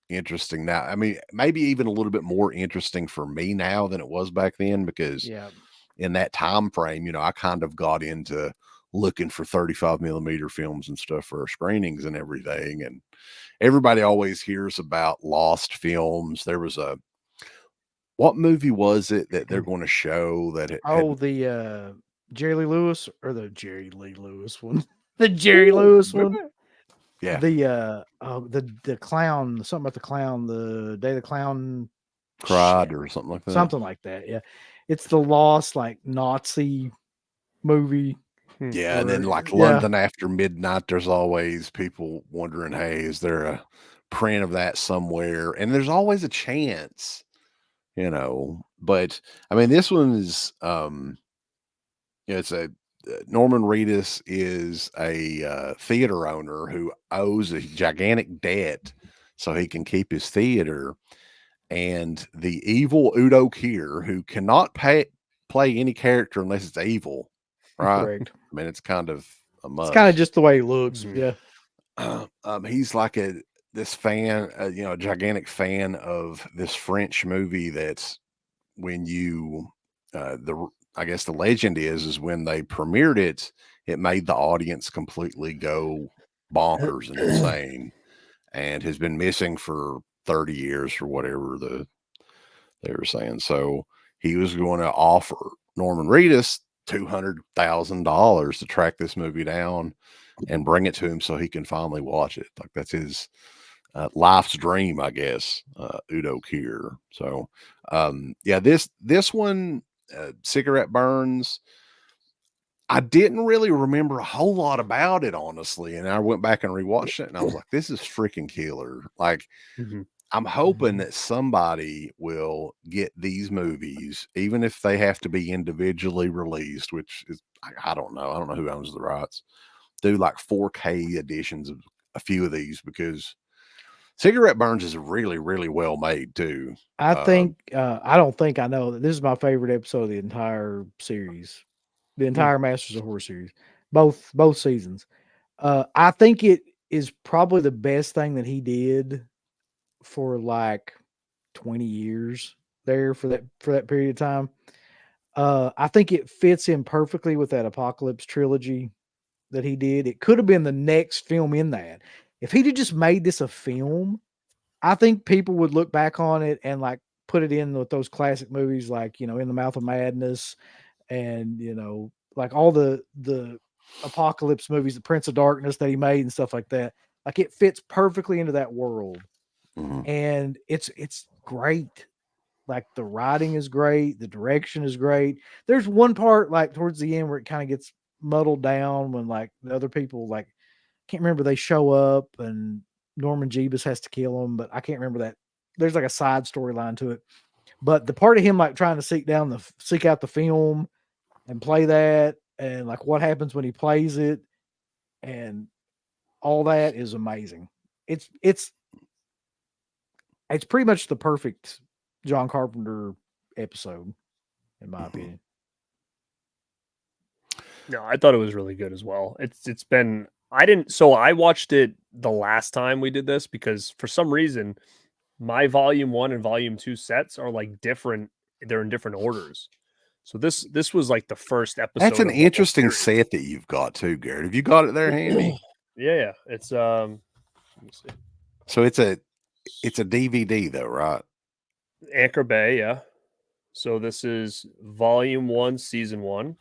interesting now. I mean, maybe even a little bit more interesting for me now than it was back then, because in that time frame, I kind of got into looking for 35 millimeter films and stuff for screenings and everything. And everybody always hears about lost films. There was what movie was it that they're going to show that the Jerry Lee Lewis, or the Jerry Lee Lewis one? The Jerry Lewis one. Yeah. The clown, something about the clown, the day the clown cried or something like that. Something like that. Yeah. It's the lost, like, Nazi movie. Yeah. And then like London After Midnight, there's always people wondering, hey, is there a print of that somewhere? And there's always a chance, but I mean, this one is, it's Norman Reedus is a theater owner who owes a gigantic debt so he can keep his theater. And the evil Udo Kier, who cannot play any character unless it's evil, right? Correct. I mean, it's kind of a must. It's kind of just the way he looks. Yeah. He's like this fan, a gigantic fan of this French movie that's when I guess the legend is when they premiered it, it made the audience completely go bonkers and insane, and has been missing for 30 years or whatever they were saying. So he was going to offer Norman Reedus $200,000 to track this movie down and bring it to him so he can finally watch it. Like, that's his life's dream, I guess. Udo Kier. So this one, Cigarette Burns, I didn't really remember a whole lot about it, honestly. And I went back and rewatched it and I was like, this is freaking killer. Like, I'm hoping that somebody will get these movies, even if they have to be individually released, which is, I don't know. I don't know who owns the rights. Do like 4K editions of a few of these, because Cigarette Burns is really, really well made too. I think, I don't think I know that this is my favorite episode of the entire series, the entire Masters of Horror series, both seasons. I think it is probably the best thing that he did for like 20 years there for that period of time. I think it fits in perfectly with that Apocalypse trilogy that he did. It could have been the next film in that. If he'd have just made this a film, I think people would look back on it and like put it in with those classic movies, like, In the Mouth of Madness, and, like all the Apocalypse movies, the Prince of Darkness that he made and stuff like that. Like, it fits perfectly into that world. And it's great. Like, the writing is great, the direction is great. There's one part like towards the end where it kind of gets muddled down when like the other people, like, can't remember, they show up and Norman Jeebus has to kill them, but I can't remember that. There's like a side storyline to it. But the part of him like trying to seek out the film and play that, and like what happens when he plays it and all that is amazing. It's pretty much the perfect John Carpenter episode, in my opinion. No, I thought it was really good as well. It's been, I watched it the last time we did this because for some reason my volume 1 and volume 2 sets are like different. They're in different orders. So this was like the first episode. That's an of the whole interesting series. set that you've got too, Garrett. Have you got it there handy? Yeah. It's let me see. So it's a DVD though, right? Anchor Bay, yeah. So this is volume 1, season 1.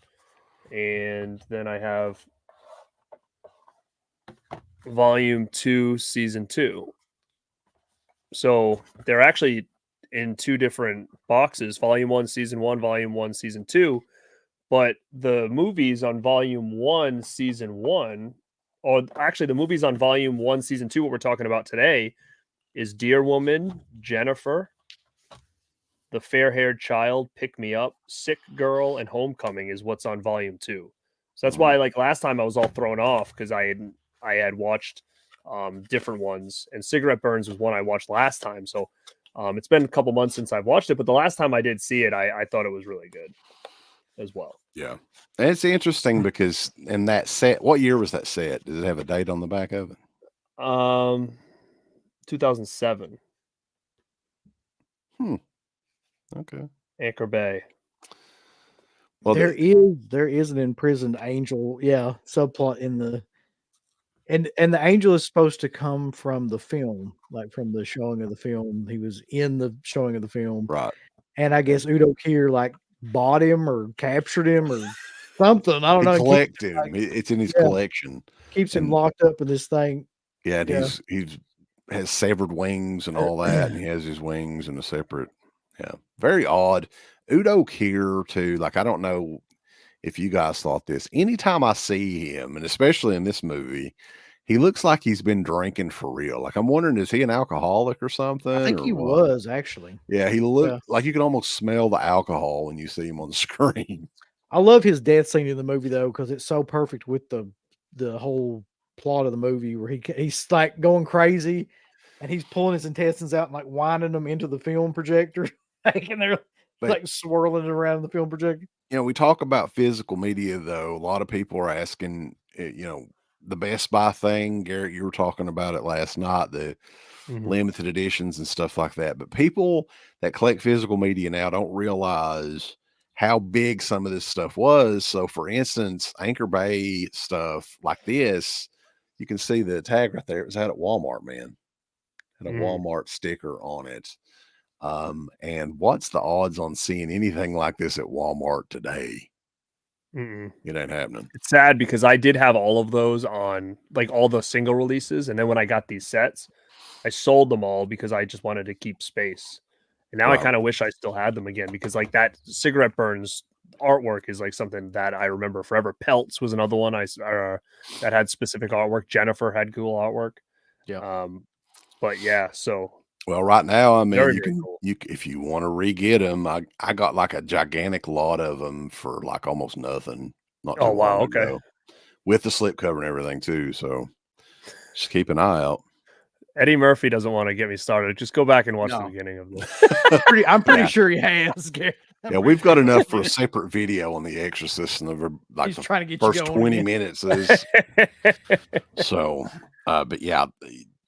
And then I have volume 2, season 2. So they're actually in two different boxes, volume 1, season 1, volume 1, season 2. But the movies on volume 1, season 1, or actually the movies on volume 1, season 2, what we're talking about today, is Dear Woman, Jennifer, The Fair-Haired Child, Pick Me Up, Sick Girl, and Homecoming is what's on volume 2. So that's why, like, last time I was all thrown off because I had watched different ones, and Cigarette Burns was one I watched last time. So it's been a couple months since I've watched it, but the last time I did see it, I thought it was really good as well. Yeah. And it's interesting because in that set, what year was that set? Does it have a date on the back of it? 2007. Okay. Anchor Bay. Well, there is an imprisoned angel, subplot in the and the angel is supposed to come from the film, like from the showing of the film. He was in the showing of the film, right. and I guess Udo Kier like bought him or captured him or something. I don't know. He Keeps, collected him. It's in his collection. Keeps him And- locked up in this thing. Yeah, and he's has severed wings and all that, and he has his wings in a separate. Yeah, very odd. Udo Kier too. Like, I don't know if you guys thought this. Anytime I see him, and especially in this movie, he looks like he's been drinking for real. Like, I'm wondering, is he an alcoholic or something? I think or he what? was actually. Yeah, he looked like you can almost smell the alcohol when you see him on the screen. I love his death scene in the movie though, because it's so perfect with the whole plot of the movie where he's like going crazy and he's pulling his intestines out and like winding them into the film projector. And they're like swirling it around the film projector. You know, we talk about physical media though. A lot of people are asking, the Best Buy thing. Garrett, you were talking about it last night, the limited editions and stuff like that. But people that collect physical media now don't realize how big some of this stuff was. So for instance, Anchor Bay stuff like this, you can see the tag right there. It was out at Walmart, man. Had a Walmart sticker on it. And what's the odds on seeing anything like this at Walmart today? It ain't happening. It's sad because I did have all of those on, like, all the single releases, and then when I got these sets, I sold them all because I just wanted to keep space. And now I kind of wish I still had them again, because like that Cigarette Burns artwork is like something that I remember forever. Pelts was another one that had specific artwork. Jennifer had cool artwork. Yeah. But yeah, so well, right now, I mean, very, cool. If you want to re-get them, I got like a gigantic lot of them for like almost nothing. Not too long ago, with the slipcover and everything too. So just keep an eye out. Eddie Murphy doesn't want to get me started. Just go back and watch the beginning of this. I'm pretty sure he has. Yeah, we've got enough for a separate video on the Exorcist, and like the trying to get first 20 minutes is. So, but yeah.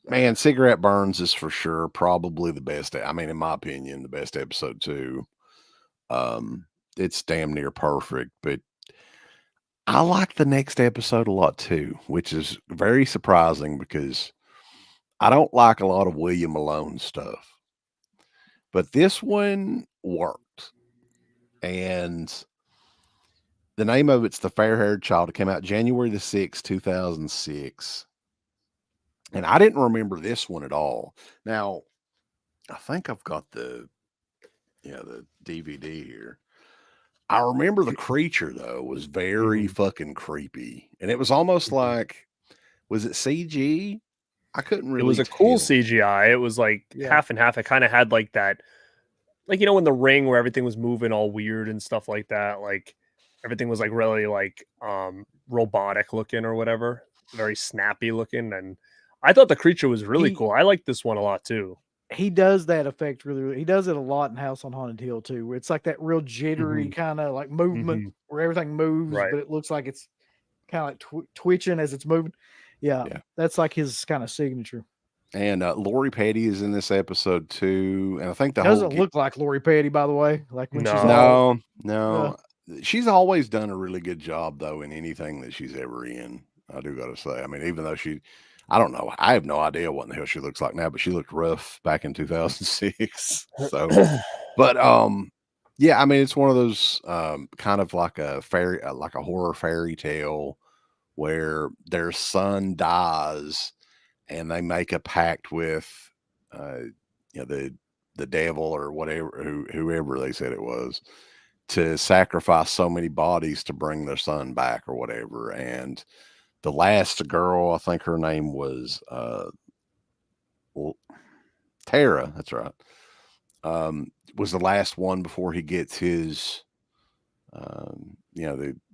Man, Cigarette Burns is for sure probably the best. I mean, in my opinion, the best episode too. It's damn near perfect, but I like the next episode a lot too, which is very surprising because I don't like a lot of William Malone stuff, but this one worked. And the name of it's The Fair-Haired Child. It came out January the 6th, 2006. And I didn't remember this one at all. Now, I think I've got the DVD here. I remember the creature though was very fucking creepy, and it was almost like, was it CG? I couldn't really. It was a cool CGI. It was like half and half. It kind of had like that, like, in The Ring where everything was moving all weird and stuff like that. Like everything was like really like robotic looking or whatever, very snappy looking. And I thought the creature was really cool. I liked this one a lot too. He does that effect really. He does it a lot in House on Haunted Hill too, where it's like that real jittery kind of like movement where everything moves, but it looks like it's kind of like twitching as it's moving. Yeah, that's like his kind of signature. And Lori Petty is in this episode too, and I think the Doesn't whole look like Lori Petty, by the way. Like when she's No. all no, she's always done a really good job though in anything that she's ever in. I do got to say, I mean, even though I don't know, I have no idea what the hell she looks like now, but she looked rough back in 2006. So, but yeah, I mean, it's one of those kind of like a like a horror fairy tale where their son dies and they make a pact with the devil or whatever, whoever they said it was, to sacrifice so many bodies to bring their son back or whatever. And the last girl, I think her name was Tara, that's right, was the last one before he gets his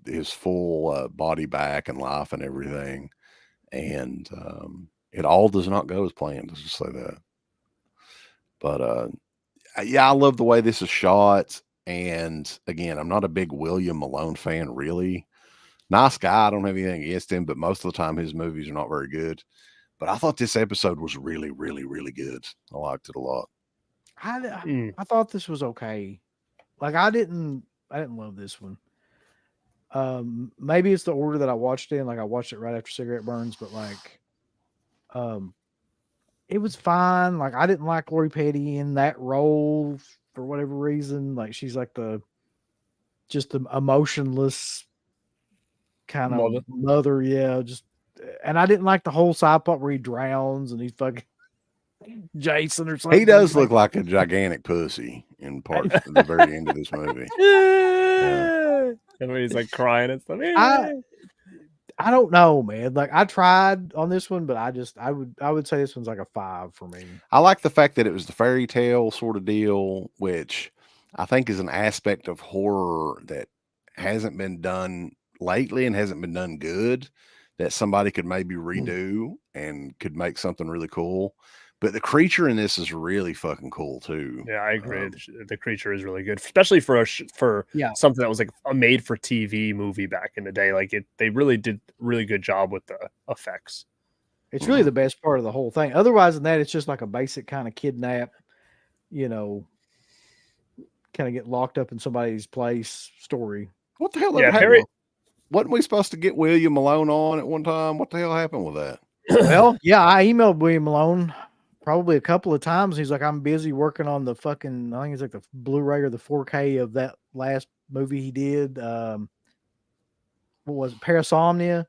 his full body back and life and everything. And it all does not go as planned, let's just say that. But yeah, I love the way this is shot. And again, I'm not a big William Malone fan, really. Nice guy, I don't have anything against him, but most of the time his movies are not very good. But I thought this episode was really, really, really good. I liked it a lot. I thought this was okay. Like I didn't love this one. Maybe it's the order that I watched it in. Like I watched it right after Cigarette Burns, but like, it was fine. Like I didn't like Lori Petty in that role for whatever reason. Like she's like just the emotionless kind of mother. Yeah, and I didn't like the whole side part where he drowns and he's fucking Jason or something. He does look like a gigantic pussy in part at the very end of this movie. Yeah. And when he's like crying and stuff. I don't know, man. Like I tried on this one, but I would say this one's like a 5 for me. I like the fact that it was the fairy tale sort of deal, which I think is an aspect of horror that hasn't been done lately and hasn't been done good, that somebody could maybe redo and could make something really cool. But the creature in this is really fucking cool too. Yeah, I agree. The creature is really good, especially for something that was like a made-for-TV movie back in the day. Like they really did really good job with the effects. It's really the best part of the whole thing. Otherwise than that, it's just like a basic kind of kidnap, kind of get locked up in somebody's place story. What the hell? Yeah, wasn't we supposed to get William Malone on at one time? What the hell happened with that? Well, yeah, I emailed William Malone probably a couple of times. He's like, I'm busy working on the fucking, I think it's like the Blu-ray or the 4K of that last movie he did. What was it? Parasomnia.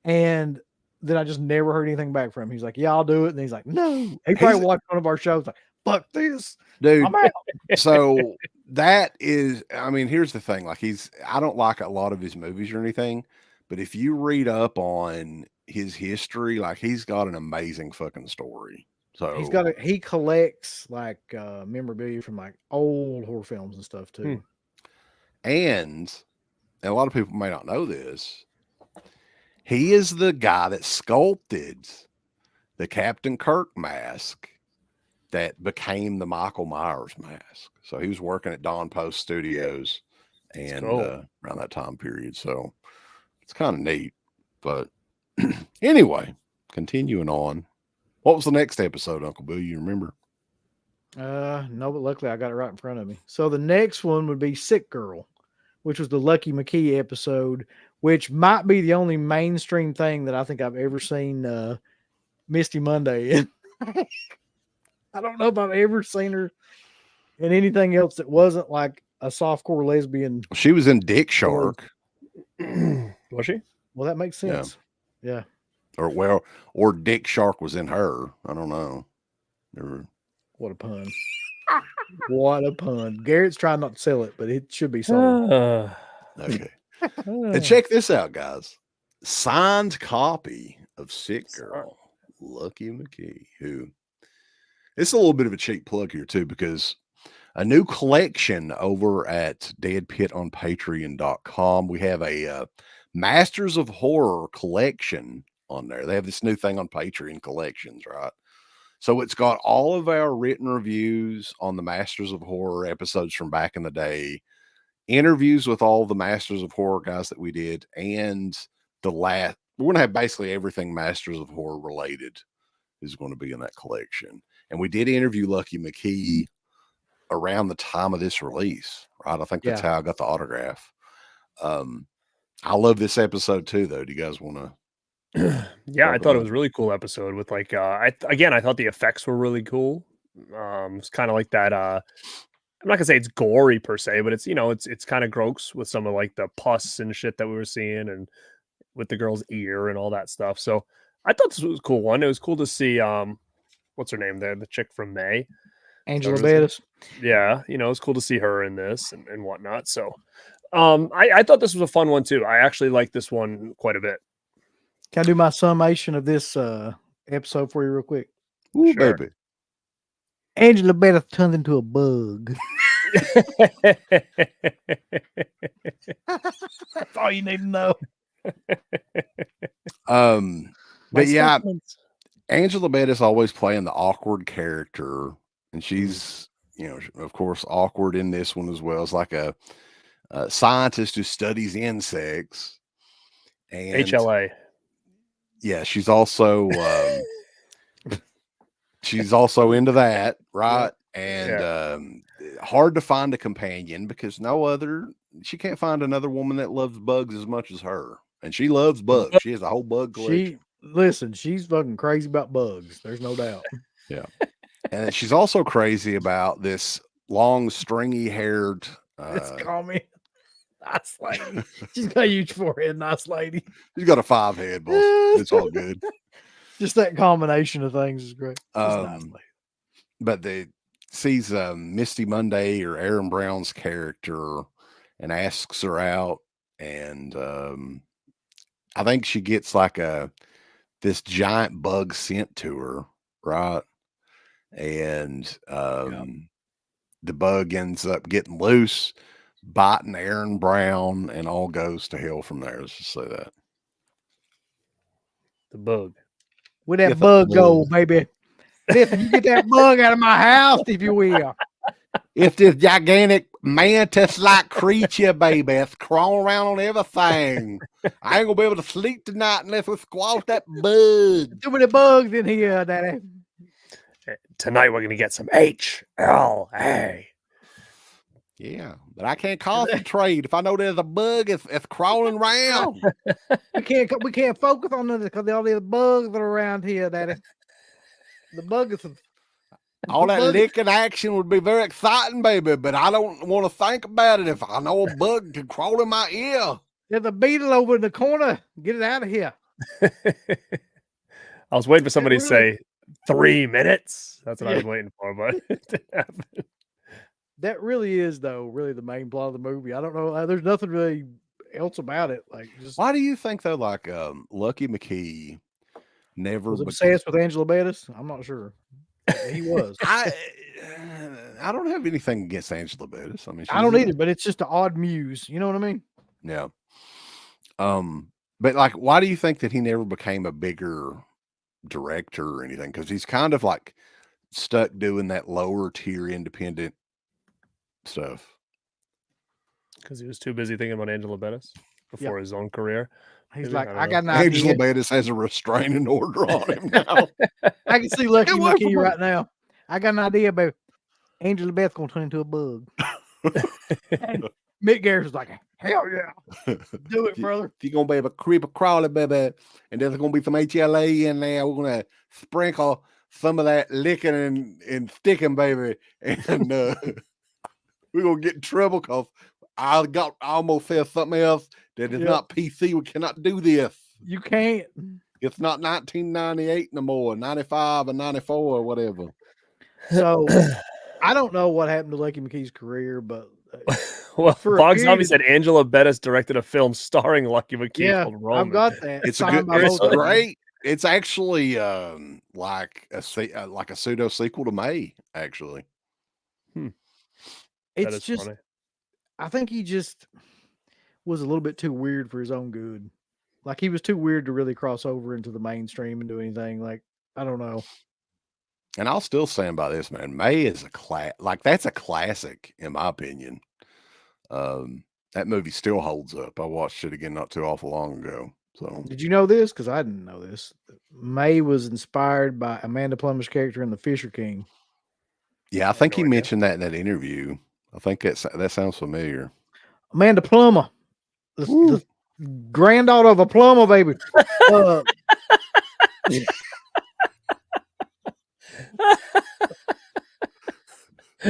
And then I just never heard anything back from him. He's like, yeah, I'll do it. And he's like, no. He probably watched one of our shows like, fuck this. Dude. I'm out. So that is, I mean, here's the thing. Like I don't like a lot of his movies or anything, but if you read up on his history, like he's got an amazing fucking story. So he collects like memorabilia from like old horror films and stuff too. And a lot of people may not know this. He is the guy that sculpted the Captain Kirk mask that became the Michael Myers mask. So he was working at Dawn Post Studios and around that time period. So it's kind of neat. But anyway, continuing on. What was the next episode, Uncle Bill? You remember? No, but luckily I got it right in front of me. So the next one would be Sick Girl, which was the Lucky McKee episode, which might be the only mainstream thing that I think I've ever seen Misty Monday in. I don't know if I've ever seen her in anything else that wasn't like a softcore lesbian. She was in Dick Shark. Was she? Well, that makes sense. Yeah. Or Dick Shark was in her. I don't know. What a pun. What a pun. Garrett's trying not to sell it, but it should be sold. Okay. And check this out, guys. Signed copy of Sick Girl, Lucky McKee, who it's a little bit of a cheap plug here too, because a new collection over at deadpitonpatreon.com. We have a Masters of Horror collection on there. They have this new thing on Patreon, collections, right? So it's got all of our written reviews on the Masters of Horror episodes from back in the day, interviews with all the Masters of Horror guys that we did, and we're going to have basically everything Masters of Horror related is going to be in that collection. And we did interview Lucky McKee around the time of this release, right? I think that's how I got the autograph. I love this episode too, though. Do you guys want to? Yeah, I thought it was a really cool episode with like, I thought the effects were really cool. It's kind of like that. I'm not gonna say it's gory per se, but it's, you know, it's kind of gross with some of like the pus and shit that we were seeing, and with the girl's ear and all that stuff. So I thought this was a cool one. It was cool to see what's her name there, the chick from May, Angela Bettis. Yeah, you know, it's cool to see her in this and whatnot. So I thought this was a fun one too. I actually like this one quite a bit. Can I do my summation of this episode for you real quick? Ooh, sure. Baby. Angela Bettis turned into a bug. That's all you need to know. But yeah, Angela Bettis always playing the awkward character, and she's, you know, of course, awkward in this one as well. It's like a scientist who studies insects, and HLA. Yeah, she's also into that, right? And hard to find a companion because she can't find another woman that loves bugs as much as her. And she loves bugs. She has a whole bug collection. She's fucking crazy about bugs. There's no doubt. Yeah. And she's also crazy about this long, stringy haired. Let's call me nice lady. She's got a huge forehead, nice lady. She's got a 5 head, boss. It's all good. Just that combination of things is great. Nice lady. But sees Misty Monday or Aaron Brown's character and asks her out, and I think she gets like this giant bug sent to her, right? And the bug ends up getting loose, biting Aaron Brown, and all goes to hell from there. Let's just say that. The bug. Where that bug go, baby? Listen, you get that bug out of my house, if you will. If this gigantic mantis-like creature, baby, it's crawling around on everything, I ain't gonna be able to sleep tonight unless we squash that bug. Too many bugs in here, Daddy. Tonight we're gonna get some HLA. Yeah, but I can't concentrate if I know there's a bug. It's crawling around. We can't focus on this because all these bugs that are around here, Daddy. The bug is all that licking action would be very exciting, baby, but I don't want to think about it if I know a bug can crawl in my ear. There's a beetle over in the corner. Get it out of here. I was waiting for somebody to say 3 minutes. That's what I was waiting for, but that really is, though, really the main plot of the movie. I don't know. There's nothing really else about it. Like, why do you think though? Like, Lucky McKee never was obsessed with Angela Bettis. I'm not sure. He was. I don't have anything against Angela Bettis. I mean, I don't either, but it's just an odd muse. You know what I mean? Yeah. But like, why do you think that he never became a bigger director or anything? Because he's kind of like stuck doing that lower tier independent stuff. Because he was too busy thinking about Angela Bettis before his own career. He's like, I got an idea. Angela Bettis has a restraining order on him now. I can see Lucky McKee right now. I got an idea, baby. Angela Bettis gonna turn into a bug. And Mick Garrett was like, hell yeah. Do it, brother. You're gonna be able to creep a crawler, baby. And there's gonna be some HLA in there. We're gonna sprinkle some of that licking and sticking, baby. And we're gonna get in trouble because I almost said something else that is not PC. We cannot do this. You can't. It's not 1998 no more, 95 or 94 or whatever. So I don't know what happened to Lucky McKee's career, but well, Bog Zombie said Angela Bettis directed a film starring Lucky McKee called Roman. I've got that. It's great. It's actually like a pseudo sequel to May, actually. It's just funny. I think he just was a little bit too weird for his own good. Like, he was too weird to really cross over into the mainstream and do anything. Like, I don't know. And I'll still stand by this, man. May is that's a classic in my opinion. That movie still holds up. I watched it again not too awful long ago. So Did you know this? Because I didn't know this. May was inspired by Amanda Plummer's character in The Fisher King. yeah, I think no he idea. mentioned that in that interview. I think that sounds familiar. Amanda Plummer, the granddaughter of a plumber, baby.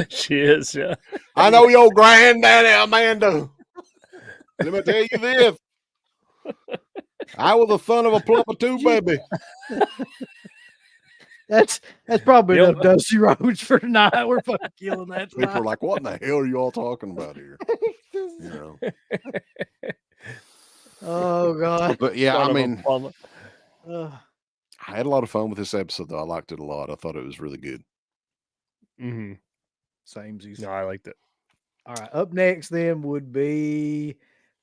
She is, yeah. I know your granddaddy, Amanda. Let me tell you this. I was the son of a plumber too, baby. That's probably You know- enough Dusty Roads for tonight. We're fucking killing that People are tonight. like, what in the hell are you all talking about here? You know. Oh God. But yeah, Son I of a mean, plumber. I had a lot of fun with this episode, though. I liked it a lot. I thought it was really good. Mm-hmm. Samesies. No, I liked it. All right. Up next, then, would be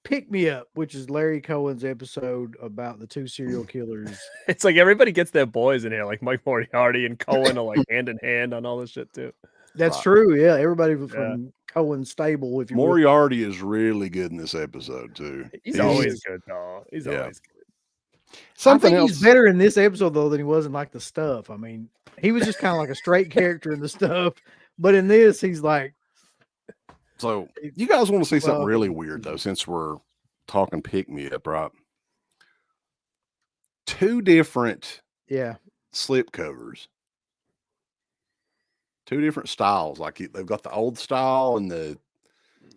Pick Me Up, which is Larry Cohen's episode about the two serial killers. It's like everybody gets their boys in here, like Mike Moriarty and Cohen are like hand in hand on all this shit too. That's Right. true. Yeah. Everybody from Cohen's stable, if you will. Moriarty is really good in this episode, too. He's He always is. good, though. He's Yeah. always good. Something I think else. he's better in this episode though than he was in like the stuff. I mean, he was just kind of like a straight character in the stuff, but in this, he's like. So you guys want to see something really Well, weird, though, since we're talking Pick Me Up, right? Two different slip covers. Two different styles. Like they've got the old style and the.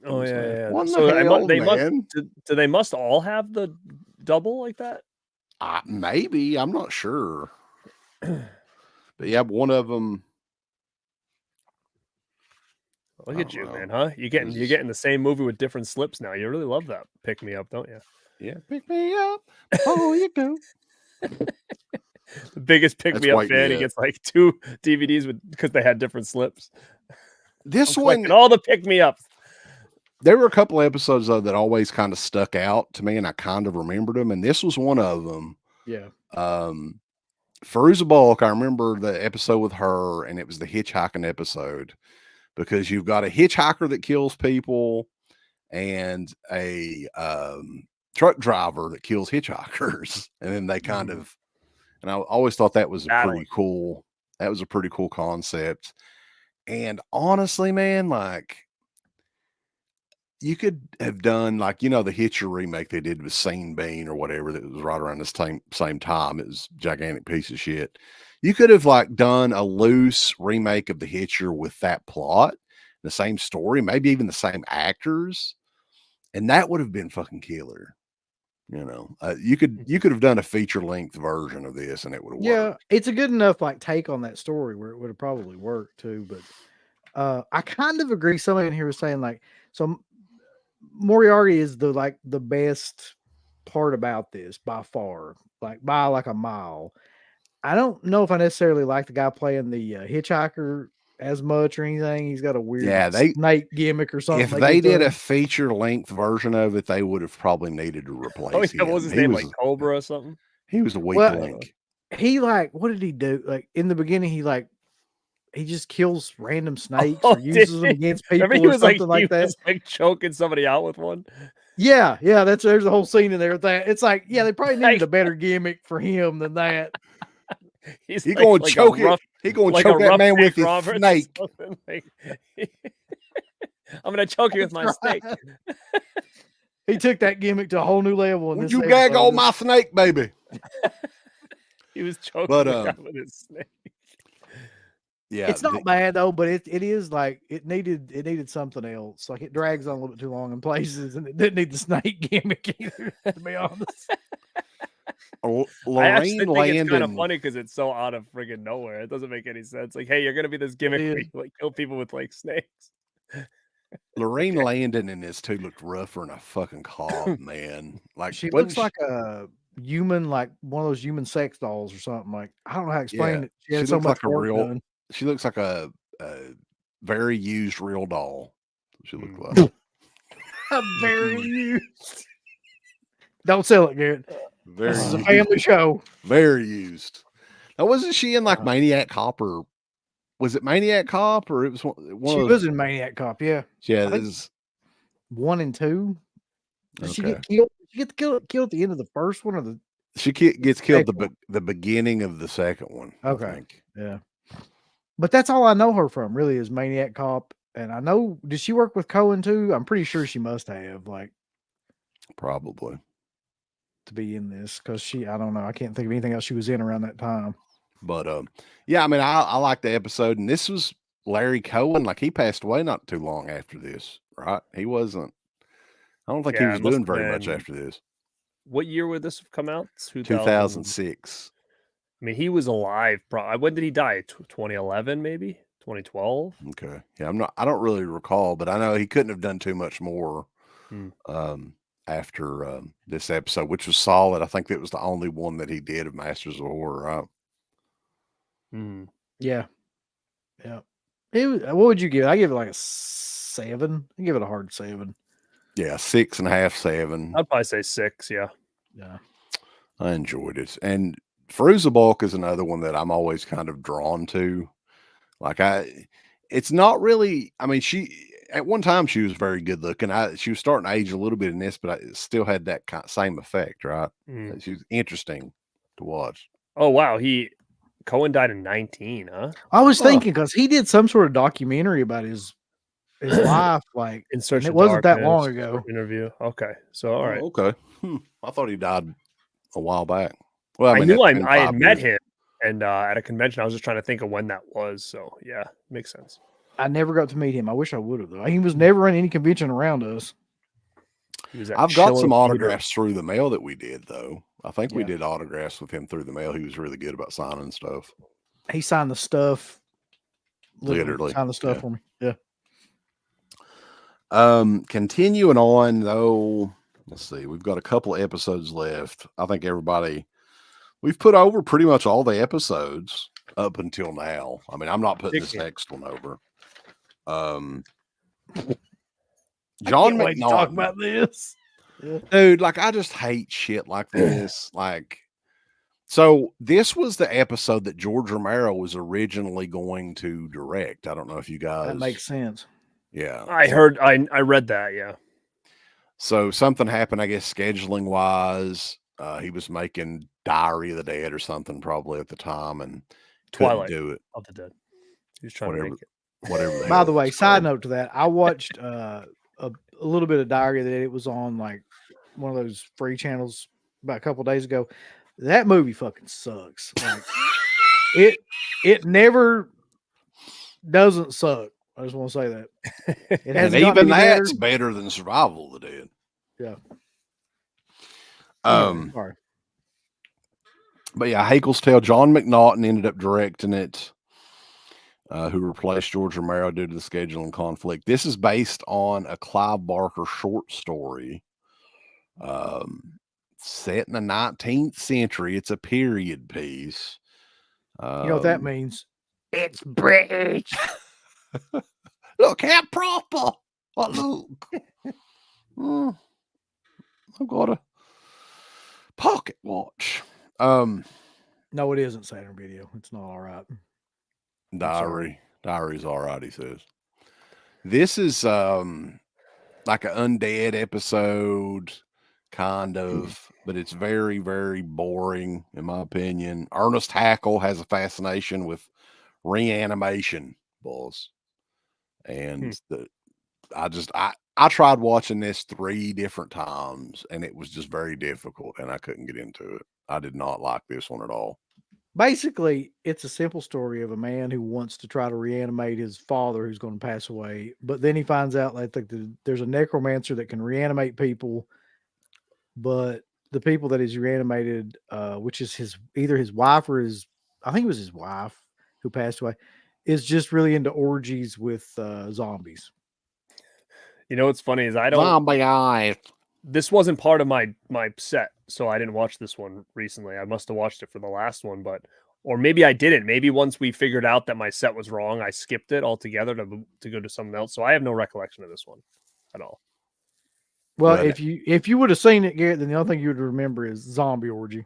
Oh yeah. What So the hell, they man? they must all have the double like that? Maybe. I'm not sure. But yeah, one of them. Look I at don't you, know. man, huh? You're getting the same movie with different slips now. You really love that Pick Me Up, don't you? Yeah, pick me up. Oh, you go. The biggest Pick That's Me Up white fan. He yet. gets like 2 DVDs because they had different slips. This I'm one, collecting all the Pick Me Ups. there were a couple episodes though that always kind of stuck out to me, and I kind of remembered them. And this was one of them. Yeah. Feruza Balk, I remember the episode with her, and it was the hitchhiking episode because you've got a hitchhiker that kills people and a truck driver that kills hitchhikers, and then they kind of. And I always thought that was pretty cool. That was a pretty cool concept. And honestly, man, like you could have done like, the Hitcher remake they did with Sane Bean or whatever that was right around this same time. It was a gigantic piece of shit. You could have like done a loose remake of the Hitcher with that plot, the same story, maybe even the same actors. And that would have been fucking killer. You could have done a feature length version of this and it would have worked. It's a good enough like take on that story where it would have probably worked too. But I kind of agree. Somebody in here was saying like, so Moriarty is the best part about this by far, like by like a mile. I don't know if I necessarily like the guy playing the hitchhiker as much or anything. He's got a weird snake gimmick or something. If they did a feature length version of it, they would have probably needed to replace him. What was his name? Like Cobra or something? He was a weak link. He what did he do? Like in the beginning, he just kills random snakes or uses them against people or something like that. Was like choking somebody out with one. Yeah. There's a whole scene in there with that. It's like, they probably needed a better gimmick for him than that. He's going to choke it. He going to choke that man with his snake. I'm going to choke you with my snake. He took that gimmick to a whole new level. Would you gag on my snake, baby? He was choking the guy with his snake. Yeah, it's not bad though, but it is like it needed something else. Like it drags on a little bit too long in places, and it didn't need the snake gimmick either. To be honest, I actually think it's kind of funny because it's so out of friggin' nowhere. It doesn't make any sense. Like, hey, you're gonna be this gimmick where you like kill people with like snakes. Lorraine Landon in this too looked rougher than a fucking cob, man. Like she looks like a human, like one of those human sex dolls or something. Like I don't know how to explain it. She had so much work done. She looks like a very used real doll. She looked like a very used. Don't sell it, Garrett. This is a family show. Very used. Now, wasn't she in like Maniac Cop or was it Maniac Cop or it was one she was in Maniac Cop? Yeah. Yeah, this is 1 and 2. Did she get killed? She get killed at the end of the first one, or the She gets killed second the beginning of the second one. Okay. I think. Yeah. But that's all I know her from, really, is Maniac Cop. And I know, did she work with Cohen too? I'm pretty sure she must have, like, Probably. to be in this, because I don't know, I can't think of anything else she was in around that time. But yeah, I mean, I like the episode, and this was Larry Cohen. Like, he passed away not too long after this, right? He wasn't. I don't think he Yeah, was it must doing have very much been- after this. What year would this have come out? 2006. I mean, he was alive. When did he die? 2011, maybe 2012. Okay. Yeah, I don't really recall, but I know he couldn't have done too much more Hmm. after this episode, which was solid. I think it was the only one that he did of Masters of Horror, right? Hmm. Yeah. Yeah. What would you give it? I give it like a 7. I give it a hard 7. Yeah, 6.5, 7. I'd probably say 6. Yeah. Yeah. I enjoyed it. And Fairuza Balk is another one that I'm always kind of drawn to. Like, it's not really, I mean, at one time she was very good looking. She was starting to age a little bit in this, but it still had that same effect, right? Hmm. She was interesting to watch. Oh wow, Cohen died in 19, huh? I was thinking, because he did some sort of documentary about his life, like, In Search and of it wasn't that Darkness, long ago. interview. Okay, so all right. Oh, okay. I thought he died a while back. Well, I mean, knew that's been I had 5 met years. him, and at a convention. I was just trying to think of when that was. So yeah, makes sense. I never got to meet him. I wish I would have, though. He was never in any convention around us. He was at I've got Schiller some Theater. autographs through the mail that we did, though. I think we Yeah. did autographs with him through the mail. He was really good about signing stuff. He signed the stuff. Literally, signed the stuff yeah. for me. Yeah. Continuing on, though, let's see. We've got a couple of episodes left. I think we've put over pretty much all the episodes up until now. I mean, I'm not putting this next one over. John Wait to talk McNaughton. about this. Dude, like, I just hate shit like this. Like, so this was the episode that George Romero was originally going to direct. I don't know if you guys. That makes sense. Yeah. I read that. Yeah. So something happened, I guess, scheduling wise. He was making Diary of the Dead or something probably at the time, and Twilight couldn't do it. of the Dead. He was trying to make it. Whatever. By the way, side note to that, I watched a little bit of Diary that it was on like one of those free channels about a couple days ago. That movie fucking sucks. Like, it never doesn't suck. I just want to say that. It And hasn't gotten even any that's better. better than Survival of the Dead. Yeah. Um, Sorry. But yeah, Haeckel's Tale. John McNaughton ended up directing it, who replaced George Romero due to the scheduling conflict. This is based on a Clive Barker short story set in the 19th century. It's a period piece. You know what that means? It's British. Look how proper. But look. I've got a pocket watch. No, it isn't Saturn Video. It's not all right. Diary's all right, he says. This is like an undead episode, kind of, but it's very, very boring, in my opinion. Ernest Haeckel has a fascination with reanimation, boys. And I tried watching this 3 different times, and it was just very difficult, and I couldn't get into it. I did not like this one at all. Basically, it's a simple story of a man who wants to try to reanimate his father who's going to pass away. But then he finds out like there's a necromancer that can reanimate people. But the people that he's reanimated, which is either his wife or I think it was his wife who passed away, is just really into orgies with zombies. You know what's funny is I don't. Zombie eyes. This wasn't part of my set, so I didn't watch this one recently. I must have watched it for the last one, or maybe I didn't. Maybe once we figured out that my set was wrong, I skipped it altogether to go to something else. So I have no recollection of this one at all. Well, if you would have seen it, Garrett, then the only thing you would remember is zombie orgy.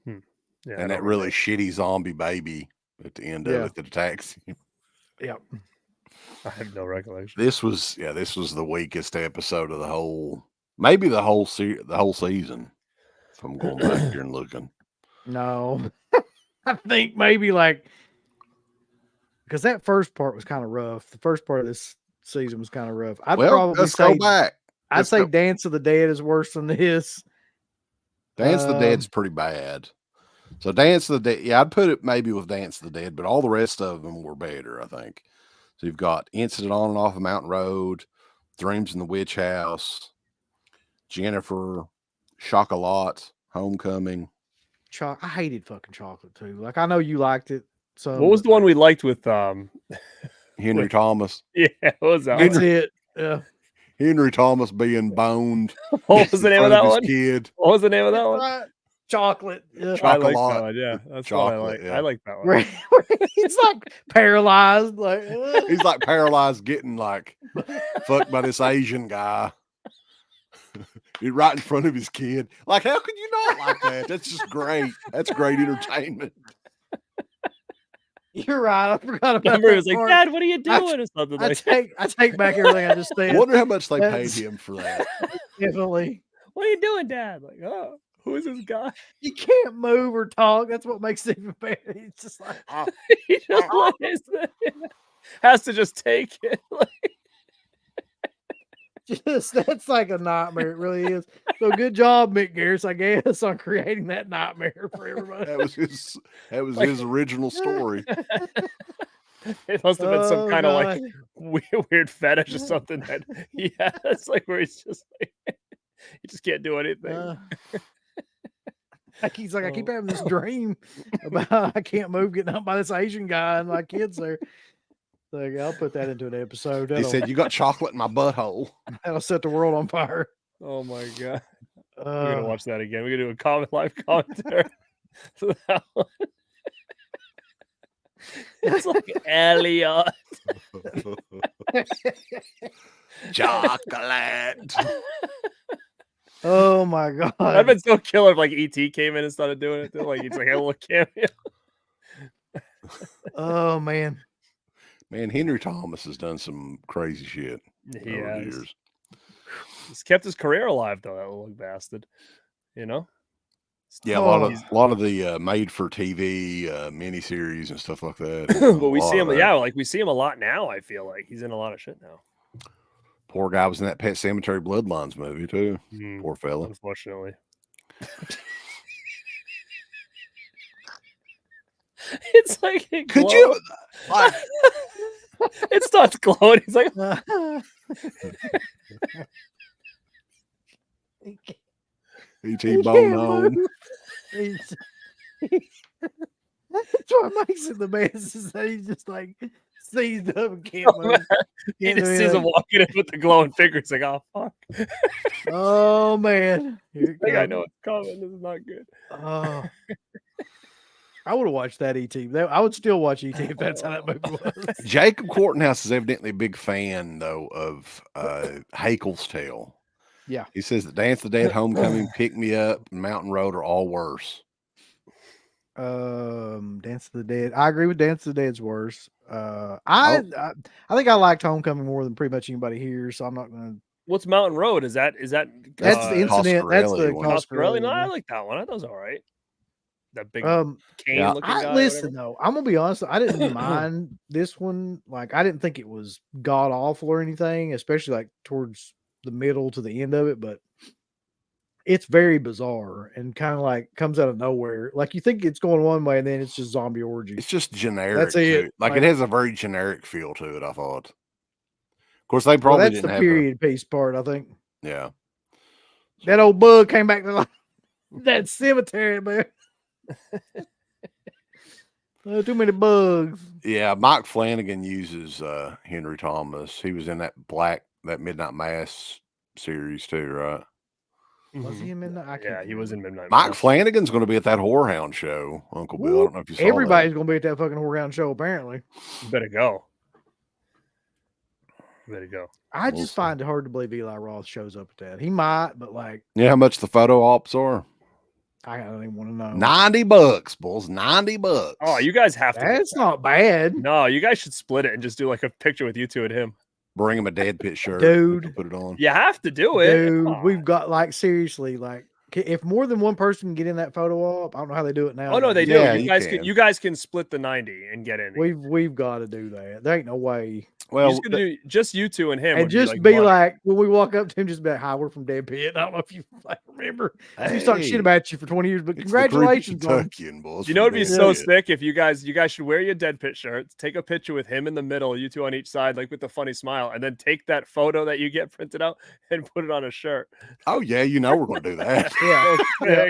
Yeah, And that really shitty zombie baby at the end of it that attacks him. Yeah. I have no recollection. This was the weakest episode of the whole Maybe the whole season. If I'm going back here and looking. No, I think maybe like because that first part was kind of rough. The first part of this season was kind of rough. I'd Well, probably let's say go back. I'd Let's say go. Dance of the Dead is worse than this. Dance of the Dead's pretty bad. So Dance of the Dead, yeah, I'd put it maybe with Dance of the Dead, but all the rest of them were better, I think. So you've got Incident on and Off of Mountain Road, Dreams in the Witch House, Jennifer, Chocolat, Homecoming. I hated fucking Chocolate too. Like I know you liked it. So What was the one we liked with Henry Thomas. Yeah, what was that? That's it. Yeah. Henry Thomas being boned. What was the name of that his one? kid. What was the name of that one? Right. Chocolate. Yeah. I like that Chocolat. one. Yeah, that's Chocolate, what I like. yeah. I like that one. Where he's like paralyzed. Like He's like paralyzed, getting like fucked by this Asian guy. He's right in front of his kid. Like, how could you not like that? That's just great. That's great entertainment. you're right. I forgot about Remember, he that was like, part. "Dad, what are you doing?" Or something I like that. take back everything I just I said. wonder how much they paid That's- him for that. Definitely. What are you doing, Dad? Like, oh, who is this guy? You can't move or talk. That's what makes it even better. He's just like, He just lays there. Has to just take it. Like, that's like a nightmare. It really is. So good job, Mick Garris, I guess, on creating that nightmare for everybody. That was his original story. it must have been some kind of like God. weird fetish or something that he has, like where he's just like he just can't do anything. Like he's like, I keep having this dream about I can't move, getting up by this Asian guy, and my kids there. Like, I'll put that into an episode. He said, "You got chocolate in my butthole." That'll set the world on fire. Oh my god. We're Uh, gonna watch that again. We're gonna do a live commentary. So that one. It's like Elliot. Chocolate. oh my god! That'd been so killer if like ET came in and started doing it. Too. Like it's like a little cameo. Oh man! Man, Henry Thomas has done some crazy shit He over the has. years. He's kept his career alive though. That little bastard. You know. Yeah, a lot of the made for TV miniseries and stuff like that. But we see him, yeah, like we see him a lot now. I feel like he's in a lot of shit now. Poor guy was in that Pet Cemetery Bloodlines movie too. Poor fella. Unfortunately. It's like it Could glows. you? Like, It starts glowing. He's like, E.T. Bone Home. That's what makes it the best is that he's just like seized up and can't move. he Can't just do sees him anything. walking in with the glowing finger. It's like, oh fuck. Oh man! Here it Like, I comes. know it's coming. This is not good. Oh. I would have watched that ET. I would still watch ET if that's how that movie was. Jacob Quartenhouse is evidently a big fan though of Haeckel's Tale. Yeah. He says that Dance of the Dead, Homecoming, Pick Me Up, and Mountain Road are all worse. Dance of the Dead. I agree with Dance of the Dead's worse. I think I liked Homecoming more than pretty much anybody here, so I'm not gonna. What's Mountain Road? Is that That's the incident. That's the Coscarelli one. Coscarelli? No, Coscarelli I one. like that one. I thought it was all right. That big Um, cane yeah. looking guy. or listen whatever. though, I'm gonna be honest. I didn't mind this one. Like, I didn't think it was god awful or anything, especially like towards the middle to the end of it. But it's very bizarre and kind of like comes out of nowhere. Like you think it's going one way, and then it's just zombie orgy. It's just generic. That's it. too. Like, Like- it has a very generic feel to it, I thought. Of course, they Well, probably that's didn't the have period piece part. I think yeah. that old bug came back to life. That cemetery, man. Too many bugs. Yeah, Mike Flanagan uses Henry Thomas. He was in that Midnight Mass series too, right? Was he in Midnight? I can't Yeah, he was in remember. Midnight. Mike Mass. Flanagan's going to be at that Whorehound show, Uncle Bill. I don't know if you saw Everybody's gonna be at that fucking whorehound show. Apparently, You better go. You better go. I We'll just see. find it hard to believe Eli Roth shows up at that. He might, but like, that. Yeah, how much the photo ops are? I don't even want to know. $90, bulls. $90. Oh, you guys have to. get That's that. not bad. No, you guys should split it and just do like a picture with you two and him. Bring him a dead pit shirt. Dude. Put it on. You have to do it. Come Dude, on. we've got like seriously, like if more than one person can get in that photo op, I don't know how they do it now. Oh no, they do. Yeah, you guys can split the 90 and get in. We've got to do that. There ain't no way. Well, just you two and him, And would just be like when we walk up to him, just be like, "Hi, we're from Dead Pit." I don't know if you like, remember. He's talking shit about you for 20 years, but it's the creepy congratulations on Kentuckian boys. You know, it'd be from so Dead Pit. sick if you guys should wear your Dead Pit shirts, take a picture with him in the middle, you two on each side, like with the funny smile, and then take that photo that you get printed out and put it on a shirt. Oh yeah, you know we're gonna do that. yeah.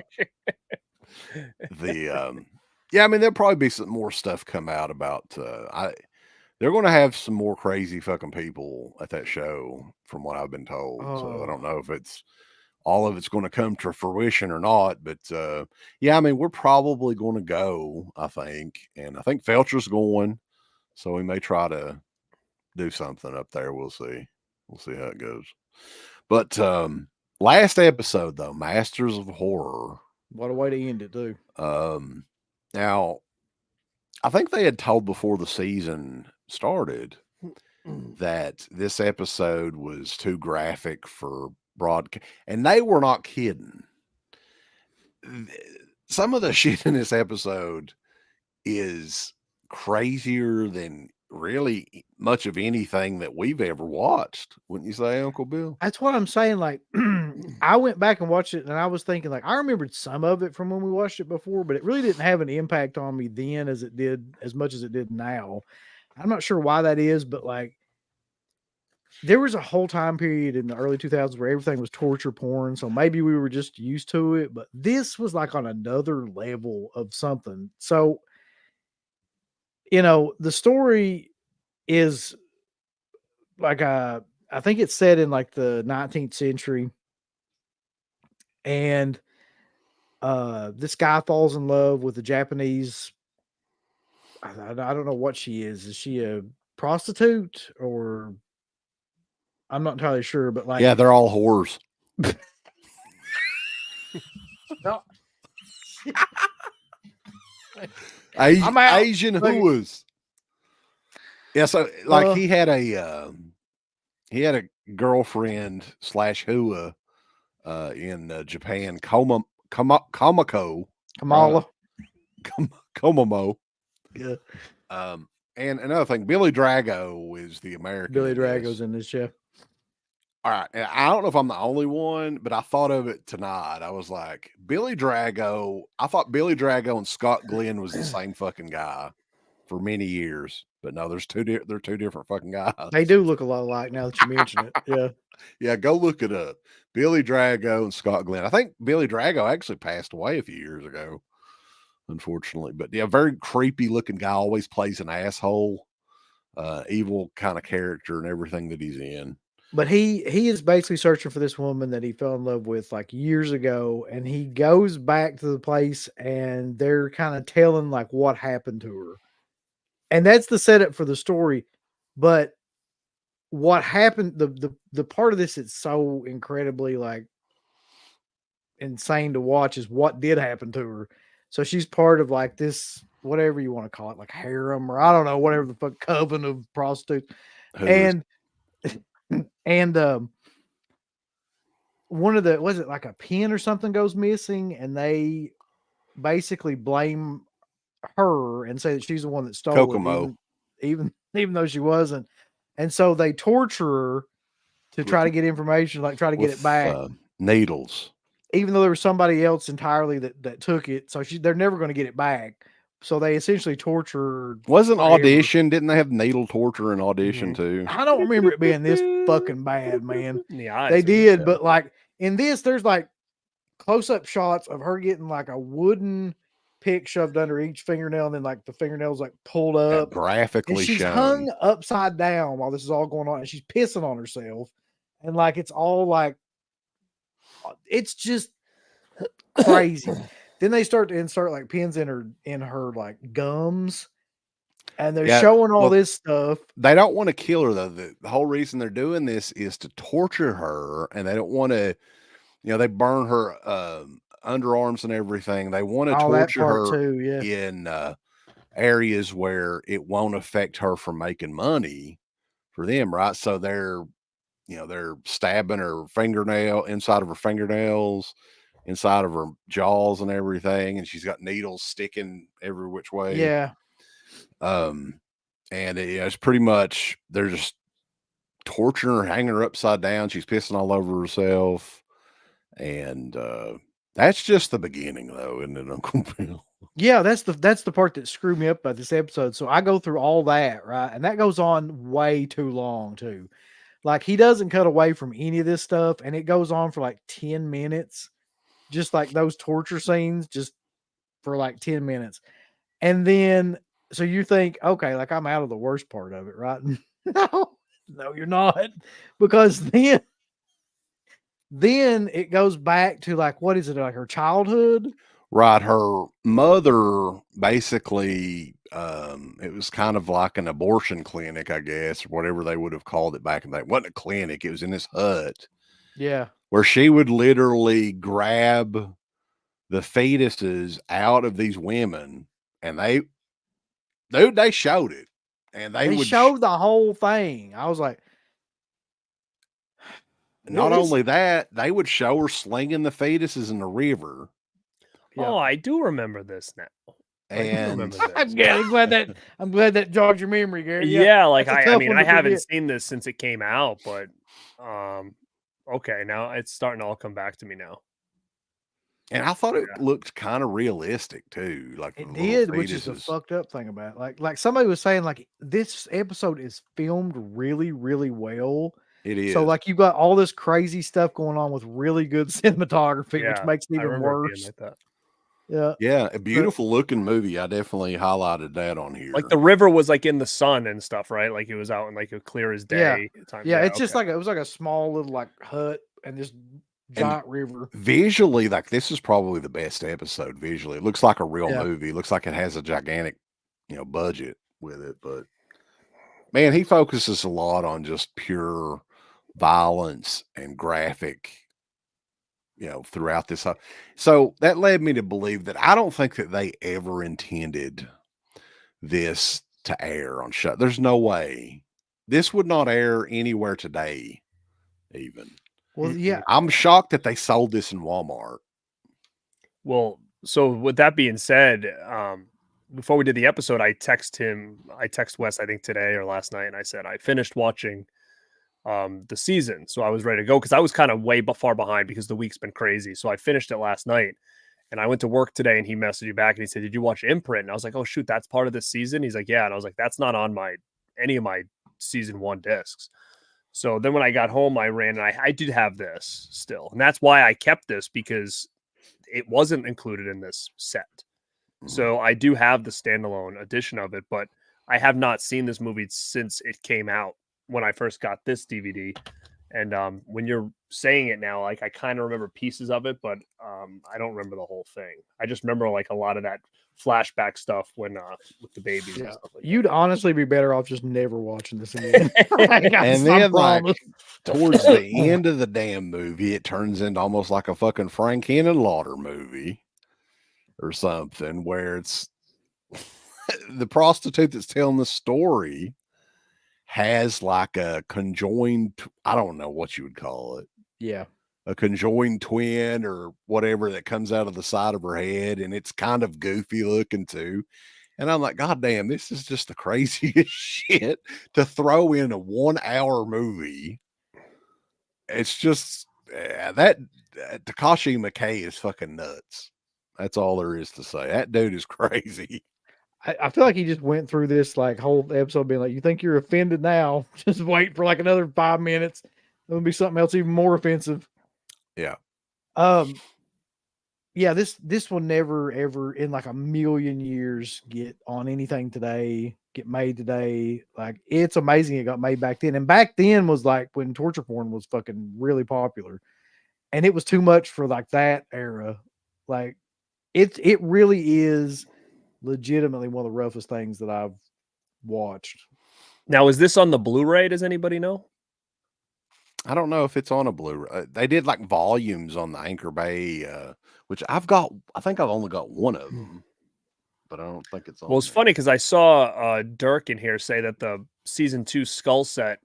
Yeah, I mean there'll probably be some more stuff come out about they're gonna have some more crazy fucking people at that show from what I've been told. So I don't know if it's all of it's going to come to fruition or not, but yeah, I mean we're probably going to go, I think, and I think Felcher's going, so we may try to do something up there. We'll see how it goes. But last episode though, Masters of Horror. What a way to end it, too. Now, I think they had told before the season started that this episode was too graphic for broadcast, and they were not kidding. Some of the shit in this episode is crazier than really much of anything that we've ever watched. Wouldn't you say, Uncle Bill? That's what I'm saying. Like, I went back and watched it, and I was thinking, like, I remembered some of it from when we watched it before, but it really didn't have an impact on me then as much as it did now. I'm not sure why that is, but like, there was a whole time period in the early 2000s where everything was torture porn. So maybe we were just used to it, but this was like on another level of something. So, the story is like, I think it's set in like the 19th century. And this guy falls in love with a Japanese. I don't know what she is. Is she a prostitute or I'm not entirely sure, but like, Yeah, they're all whores. no. Asian whoas. Yeah, so like he had a girlfriend / hua in Japan, Komako. Kamala. Komomo. Yeah. And another thing, Billy Drago is the American. Billy in Drago's this. in this show. All right. And I don't know if I'm the only one, but I thought of it tonight. I was like, Billy Drago. I thought Billy Drago and Scott Glenn was the same fucking guy for many years. But no, they're two different fucking guys. They do look a lot alike now that you mention it. Yeah. Yeah, go look it up. Billy Drago and Scott Glenn. I think Billy Drago actually passed away a few years ago, unfortunately. But yeah, very creepy looking guy, always plays an asshole, evil kind of character and everything that he's in. But he is basically searching for this woman that he fell in love with like years ago, and he goes back to the place and they're kind of telling like what happened to her. And that's the setup for the story. But what happened, the part of this that's so incredibly like insane to watch is what did happen to her. So she's part of like this, whatever you want to call it, like harem or I don't know, whatever the fuck, coven of prostitutes. And one of the, was it like a pin or something goes missing, and they basically blame her and say that she's the one that stole Kokomo. it, even though she wasn't. And so they torture her to try to get information, like try to get it back. Needles. Even though there was somebody else entirely that took it. So they're never going to get it back. So they essentially torture. Wasn't Audition? Didn't they have needle torture in Audition too? I don't remember it being this fucking bad, man. Yeah, they did, but like in this, there's like close-up shots of her getting like a wooden pick shoved under each fingernail, and then like the fingernails like pulled up, graphically and she's shown. hung upside down while this is all going on, and she's pissing on herself, and like it's all like it's just crazy. Then they start to insert like pins in her like gums, and they're showing all this stuff. They don't want to kill her though. The whole reason they're doing this is to torture her, and they don't want to, they burn her underarms and everything. They want to torture her too, in areas where it won't affect her from making money. for them, right? So they're stabbing her fingernail inside of her fingernails, inside of her jaws and everything, and she's got needles sticking every which way. Yeah. And it's pretty much they're just torturing her, hanging her upside down. She's pissing all over herself, and that's just the beginning, though, isn't it, Uncle Bill? Yeah, that's the part that screwed me up about this episode. So I go through all that, right? And that goes on way too long too. Like he doesn't cut away from any of this stuff, and it goes on for like 10 minutes. Just like those torture scenes, just for like 10 minutes. And then so you think, okay, like I'm out of the worst part of it, right? No, you're not. Because then it goes back to like, what is it, like her childhood? Right. Her mother basically, it was kind of like an abortion clinic, I guess, or whatever they would have called it back in the day. It wasn't a clinic, it was in this hut Yeah. where she would literally grab the fetuses out of these women, and they showed it. And they would showed the whole thing. I was like, not only that, they would show her slinging the fetuses in the river. Yeah. Oh, I do remember this now. And I'm glad that jogged your memory, Garrett. Yeah, like that's a I tough mean, one I to haven't forget. seen this since it came out, but okay, now it's starting to all come back to me now. And I thought it looked kind of realistic too. Like It the little did, which is the fetuses. fucked up thing about it. Like somebody was saying, like this episode is filmed really, really well. It is. So like you got all this crazy stuff going on with really good cinematography, which makes it I even remember it being worse. like that. Yeah. Yeah, a beautiful looking movie. I definitely highlighted that on here. Like the river was like in the sun and stuff, right? Like it was out in like a clear as Yeah. day time. Yeah, it's just like it was like a small little like hut and this giant river. Visually, like this is probably the best episode visually. It looks like a real movie. It looks like it has a gigantic, budget with it. But man, he focuses a lot on just pure violence and graphic, throughout this. So that led me to believe that I don't think that they ever intended this to air on show. There's no way this would not air anywhere today, even. Well, yeah. I'm shocked that they sold this in Walmart. Well, so with that being said, before we did the episode, I text Wes, I think today or last night, and I said I finished watching the season, so I was ready to go because I was kind of way far behind because the week's been crazy. So I finished it last night, and I went to work today, and he messaged me back and he said, "Did you watch Imprint?" And I was like, "Oh shoot, that's part of this season." He's like, "Yeah," and I was like, "That's not on any of my season 1 discs." So then when I got home, I ran and I did have this still, and that's why I kept this because it wasn't included in this set. So I do have the standalone edition of it, but I have not seen this movie since it came out when I first got this DVD. And when you're saying it now, like I kind of remember pieces of it, but I don't remember the whole thing. I just remember like a lot of that flashback stuff when with the babies and stuff like You'd honestly be better off just never watching this again. And then like towards the end of the damn movie, it turns into almost like a fucking Frank Henenlotter movie or something, where it's the prostitute that's telling the story has like a conjoined, I don't know what you would call it. Yeah. A conjoined twin or whatever that comes out of the side of her head. And it's kind of goofy looking too. And I'm like, God damn, this is just the craziest shit to throw in a 1 hour movie. It's just that Takashi McKay is fucking nuts. That's all there is to say. That dude is crazy. I feel like he just went through this like whole episode being like, you think you're offended now? Just wait for like another 5 minutes. There'll be something else even more offensive. Yeah. Yeah, this will never ever in like a million years get on anything today, get made today. Like it's amazing it got made back then. And back then was like when torture porn was fucking really popular. And it was too much for like that era. Like it really is legitimately one of the roughest things that I've watched. Now, is this on the Blu-ray? Does anybody know? I don't know if it's on a Blu-ray. They did like volumes on the Anchor Bay, which I've got. I think I've only got one of them, but I don't think it's on. Well, it's funny because I saw Dirk in here say that the season 2 skull set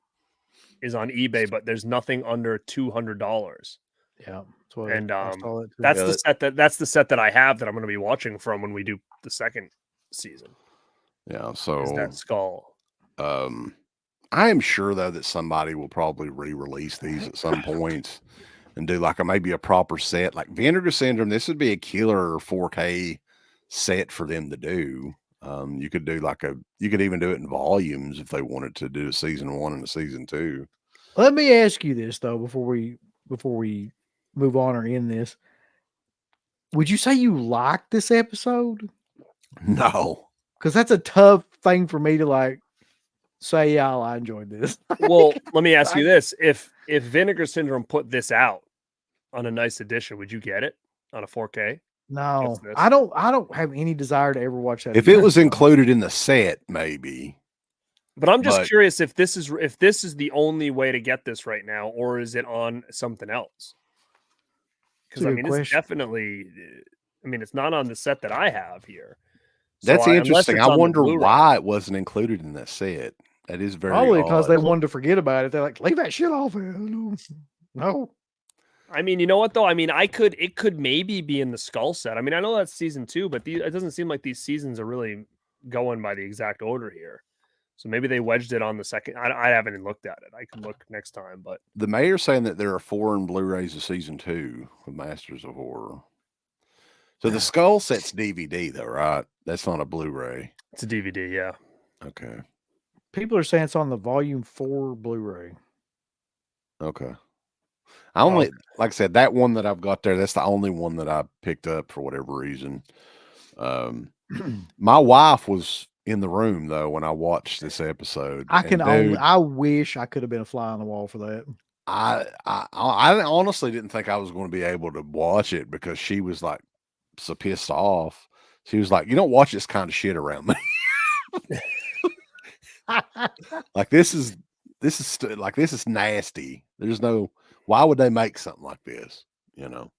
is on eBay, but there's nothing under $200. Yeah, that's what And I saw that too. that's Yeah, that's the set that I have that I'm going to be watching from when we do the second season. Yeah, Is so that skull? I am sure though that somebody will probably re-release these at some point and do like maybe a proper set, like Vinegar Syndrome. This would be a killer 4K set for them to do. You could do you could even do it in volumes if they wanted to do a season 1 and a season 2. Let me ask you this though before we move on or end this. Would you say you liked this episode? No, Because that's a tough thing for me to like say. Yeah, I enjoyed this. Well, let me ask you this: if Vinegar Syndrome put this out on a nice edition, would you get it on a 4K? No, Just this. I don't have any desire to ever watch that. if it again. was included in the set, maybe. But I'm just But- curious if this is the only way to get this right now, or is it on something else? Because That's a I good mean, it's question. definitely. I mean, it's not on the set that I have here. So That's unless interesting. it's I on the wonder Blu-ray. why it wasn't included in that set. That is very Probably because they odd. wanted to forget about it. They're like, leave that shit off. No. I mean, you know what though? I mean, it could maybe be in the skull set. I mean, I know that's season 2, but it doesn't seem like these seasons are really going by the exact order here. So maybe they wedged it on the second. I haven't even looked at it. I can look next time, but The mayor's saying that there are 4 Blu-rays of season 2 of Masters of Horror. So the skull set's DVD though, right? That's not a Blu-ray. it's a DVD. Yeah. Okay. People are saying it's on the volume 4 Blu-ray. Okay. I only, like I said, that one that I've got there, that's the only one that I picked up for whatever reason. My wife was in the room though when I watched this episode. I wish I could have been a fly on the wall for that. I honestly didn't think I was going to be able to watch it because she was like so pissed off. She was like, "You don't watch this kind of shit around me." Like this is nasty. There's no, why would they make something like this? You know?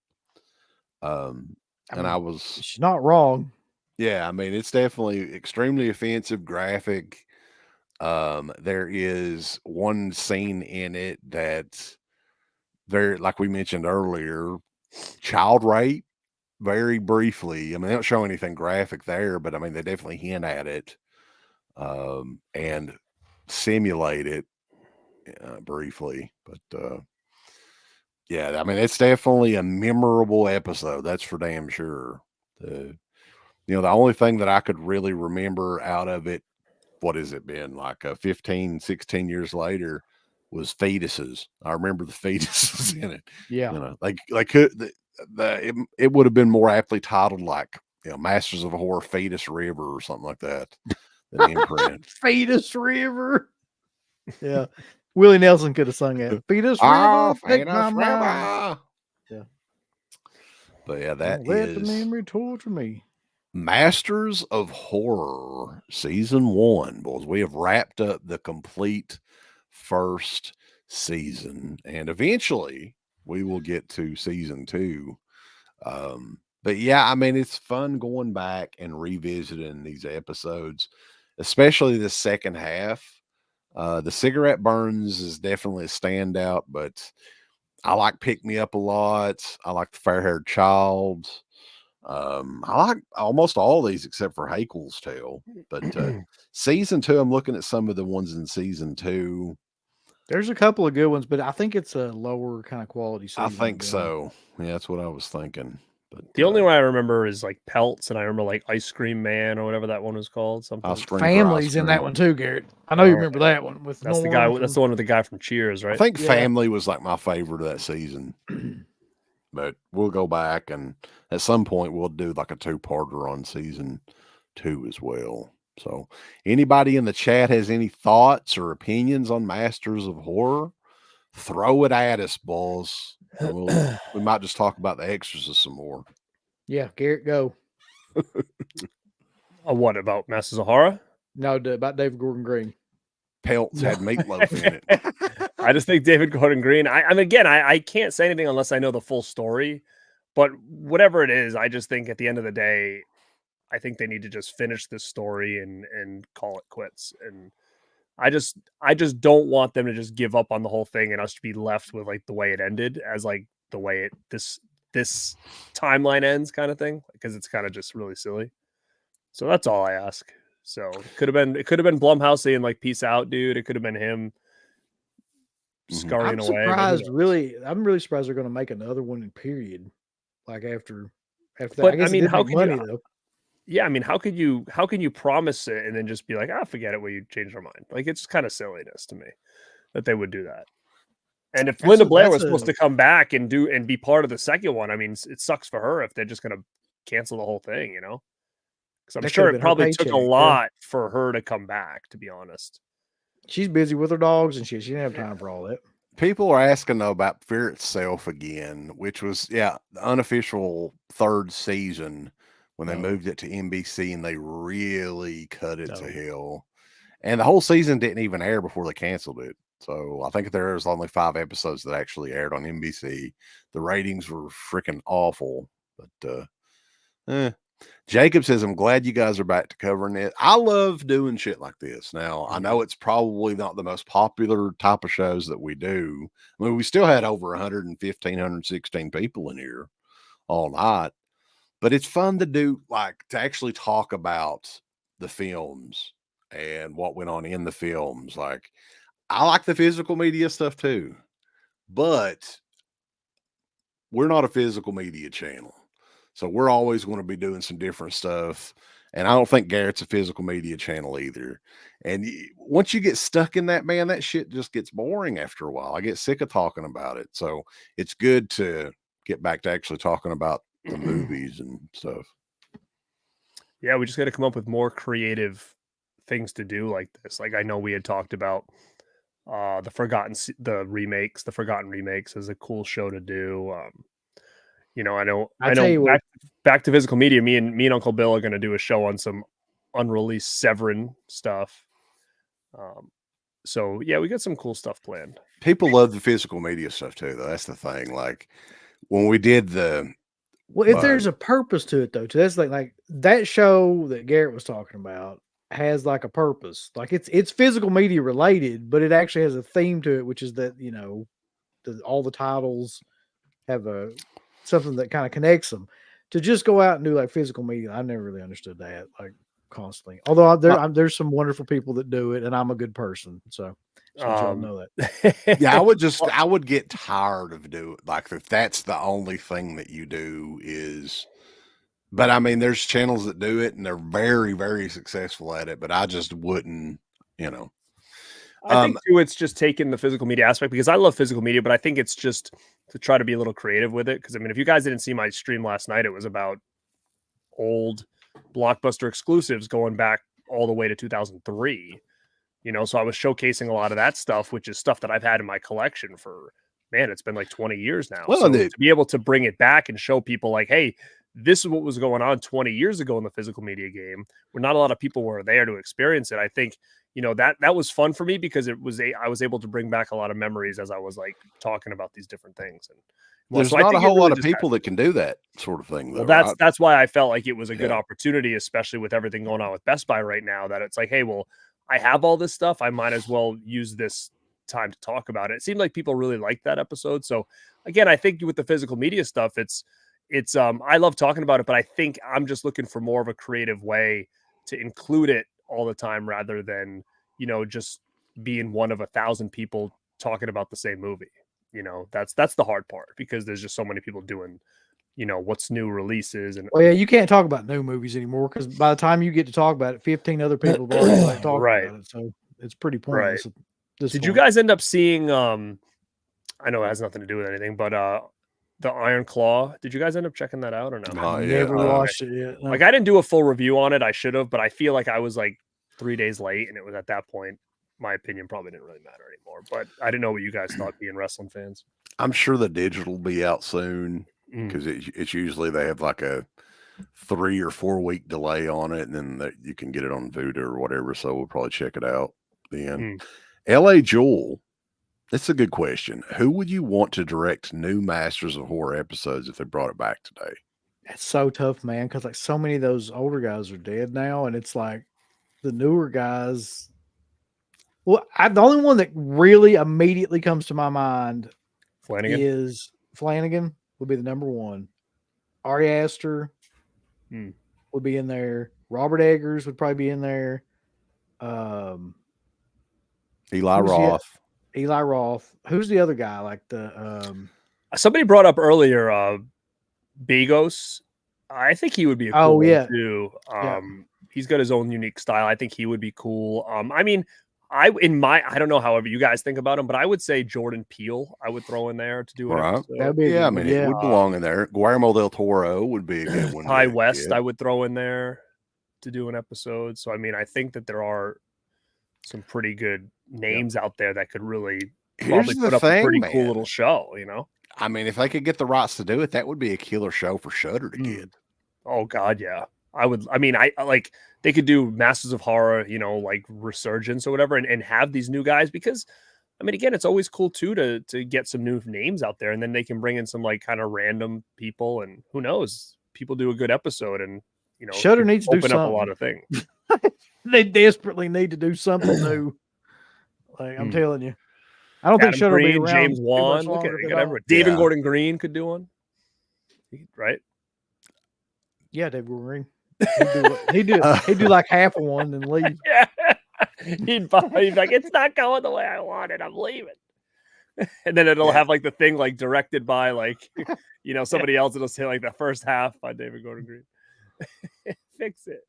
And I was, She's not wrong. yeah, I mean, it's definitely extremely offensive, graphic. There is one scene in it that's very, like we mentioned earlier, child rape, very briefly. I mean, they don't show anything graphic there, but I mean, they definitely hint at it, and simulate it briefly. But yeah, I mean, it's definitely a memorable episode. That's for damn sure. The only thing that I could really remember out of it, what has it been, like 15, 16 years later, was fetuses. I remember the fetuses in it. Yeah. It would have been more aptly titled like, Masters of Horror Fetus River or something like that than Imprint. Fetus River. Yeah. Willie Nelson could have sung that. Fetus Ah, River. Take Fetus my mind. River. Yeah. But yeah, that Don't let the is memory torture me. Masters of Horror Season 1, boys. We have wrapped up the complete first season, and eventually we will get to season 2. But yeah, I mean, it's fun going back and revisiting these episodes, especially the second half. The cigarette burns is definitely a standout, but I like Pick Me Up a lot. I like the Fair-Haired Child. I like almost all these except for Haeckel's Tale. But season 2, I'm looking at some of the ones in season 2. There's a couple of good ones, but I think it's a lower kind of quality season. I think so. Yeah, that's what I was thinking. But The only one I remember is like Pelts, and I remember like Ice Cream Man or whatever that one was called. Something. Ice Cream for Family's Ice in that Cream. one too, Garrett. I know you remember that one with That's the Norm guy. That's the one with the guy from Cheers, right? I think Yeah. Family was like my favorite of that season. But we'll go back and at some point we'll do like a 2-parter on season 2 as well. So anybody in the chat has any thoughts or opinions on Masters of Horror, throw it at us, boys. We might just talk about the Exorcist some more. Yeah, Garrett, go. What about Masters of Horror? No, about David Gordon Green. Pelts had meatloaf in it. I just think David Gordon Green. I mean, again, I can't say anything unless I know the full story. But whatever it is, I just think at the end of the day, I think they need to just finish this story and call it quits. And I just don't want them to just give up on the whole thing and us to be left with like the way it ended as like the way it this timeline ends kind of thing, because it's kind of just really silly. So that's all I ask. So it could have been Blumhouse saying like peace out, dude. It could have been him scurrying I'm away. but who surprised, knows? I'm really surprised they're going to make another one in period. Like after that. I But I guess it mean, did how make could money you? though. Yeah, I mean, how can you promise it and then just be like, forget it when you change our mind? Like, it's kind of silliness to me that they would do that. And if Linda Blair was supposed to come back and be part of the second one, I mean, it sucks for her if they're just going to cancel the whole thing, you know? Because I'm sure it probably took a lot for her to come back, to be honest. She's busy with her dogs and shit. She didn't have time for all that. People are asking though about Fear Itself again, which was the unofficial third season when they moved it to NBC and they really cut it to hell. And the whole season didn't even air before they canceled it. So I think there was only 5 episodes that actually aired on NBC. The ratings were freaking awful. But Jacob says, I'm glad you guys are back to covering it. I love doing shit like this. Now, I know it's probably not the most popular type of shows that we do. I mean, we still had over 115, 116 people in here all night. But it's fun to do, like, to actually talk about the films and what went on in the films. Like, I like the physical media stuff too, but we're not a physical media channel. So we're always going to be doing some different stuff. And I don't think Garrett's a physical media channel either. And once you get stuck in that, man, that shit just gets boring after a while. I get sick of talking about it. So it's good to get back to actually talking about the movies and stuff. Yeah, we just got to come up with more creative things to do like this. Like I know we had talked about the Forgotten Remakes is a cool show to do. You know, I know back to physical media. Me and Uncle Bill are going to do a show on some unreleased Severin stuff. So yeah, we got some cool stuff planned. People love the physical media stuff too, though. That's the thing. Like when we did if there's a purpose to it though, that's like that show that Garrett was talking about has like a purpose. Like it's physical media related, but it actually has a theme to it, which is that, you know, all the titles have something that kind of connects them. To just go out and do like physical media, I never really understood that, like constantly. Although there's some wonderful people that do it, and I'm a good person, so y'all know that. Yeah, I would get tired of doing, like, if that's the only thing that you do is. But I mean, there's channels that do it and they're very, very successful at it, but I just wouldn't, you know. I think too, it's just taking the physical media aspect, because I love physical media, but I think it's just to try to be a little creative with it. Because I mean, if you guys didn't see my stream last night, it was about old Blockbuster exclusives going back all the way to 2003. You know, so I was showcasing a lot of that stuff, which is stuff that I've had in my collection for, man, it's been like 20 years now. Well, so to be able to bring it back and show people like, hey, this is what was going on 20 years ago in the physical media game, where not a lot of people were there to experience it. I think, you know, that was fun for me, because I was able to bring back a lot of memories as I was like talking about these different things. And there's not a whole lot of people that can do that sort of thing, though. Well, that's why I felt like it was a good opportunity, especially with everything going on with Best Buy right now, that it's like, hey, well, I have all this stuff. I might as well use this time to talk about it. It seemed like people really liked that episode. So again, I think with the physical media stuff, it's I love talking about it, but I think I'm just looking for more of a creative way to include it all the time, rather than, you know, just being one of 1,000 people talking about the same movie. You know, that's the hard part, because there's just so many people doing, you know, what's new releases. And well, yeah, you can't talk about new movies anymore, because by the time you get to talk about it, 15 other people have already like talked about it. So it's pretty pointless. Right. Did you guys end up seeing I know it has nothing to do with anything, but the Iron Claw, did you guys end up checking that out or no? I never watched it yet. No. Like, I didn't do a full review on it. I should have, but I feel like I was like 3 days late, and it was at that point, my opinion probably didn't really matter anymore. But I didn't know what you guys thought, being wrestling fans. I'm sure the digital will be out soon, because it's usually they have like a 3 or 4 week delay on it, and then you can get it on Vudu or whatever. So we'll probably check it out then. L.A. Joel, that's a good question. Who would you want to direct new Masters of Horror episodes if they brought it back today? It's so tough, man, because like so many of those older guys are dead now, and it's like the newer guys. Well, the only one that really immediately comes to my mind Flanagan. is Flanagan would be the number one. Ari Aster would be in there. Robert Eggers would probably be in there. Eli Roth. Eli Roth. Who's the other guy? Like the somebody brought up earlier Bagos. I think he would be a cool one too. He's got his own unique style. I think he would be cool. I mean, I don't know however you guys think about him, but I would say Jordan Peele I would throw in there to do an episode. That'd be I mean, it would belong in there. Guillermo del Toro would be a good one. Ty West I would throw in there to do an episode. So I mean, I think that there are some pretty good names out there that could really probably put up a pretty cool little show, you know? I mean, if they could get the rights to do it, that would be a killer show for Shudder to get. Oh God, yeah. I like they could do Masters of Horror, you know, like Resurgence or whatever, and have these new guys, because I mean, again, it's always cool too to get some new names out there, and then they can bring in some like kind of random people, and who knows, people do a good episode, and you know, Shudder needs to open do up a lot of things. They desperately need to do something new. Like I'm telling you, I don't think Shudder will be around. James Wan, look at it, David Gordon Green could do one, right? Yeah, David Gordon Green. He'd do like half of one and leave. Yeah. He'd be like, it's not going the way I want it. I'm leaving. And then it'll have like the thing like directed by like, you know, somebody else. It'll say like the first half by David Gordon Green. Fix it.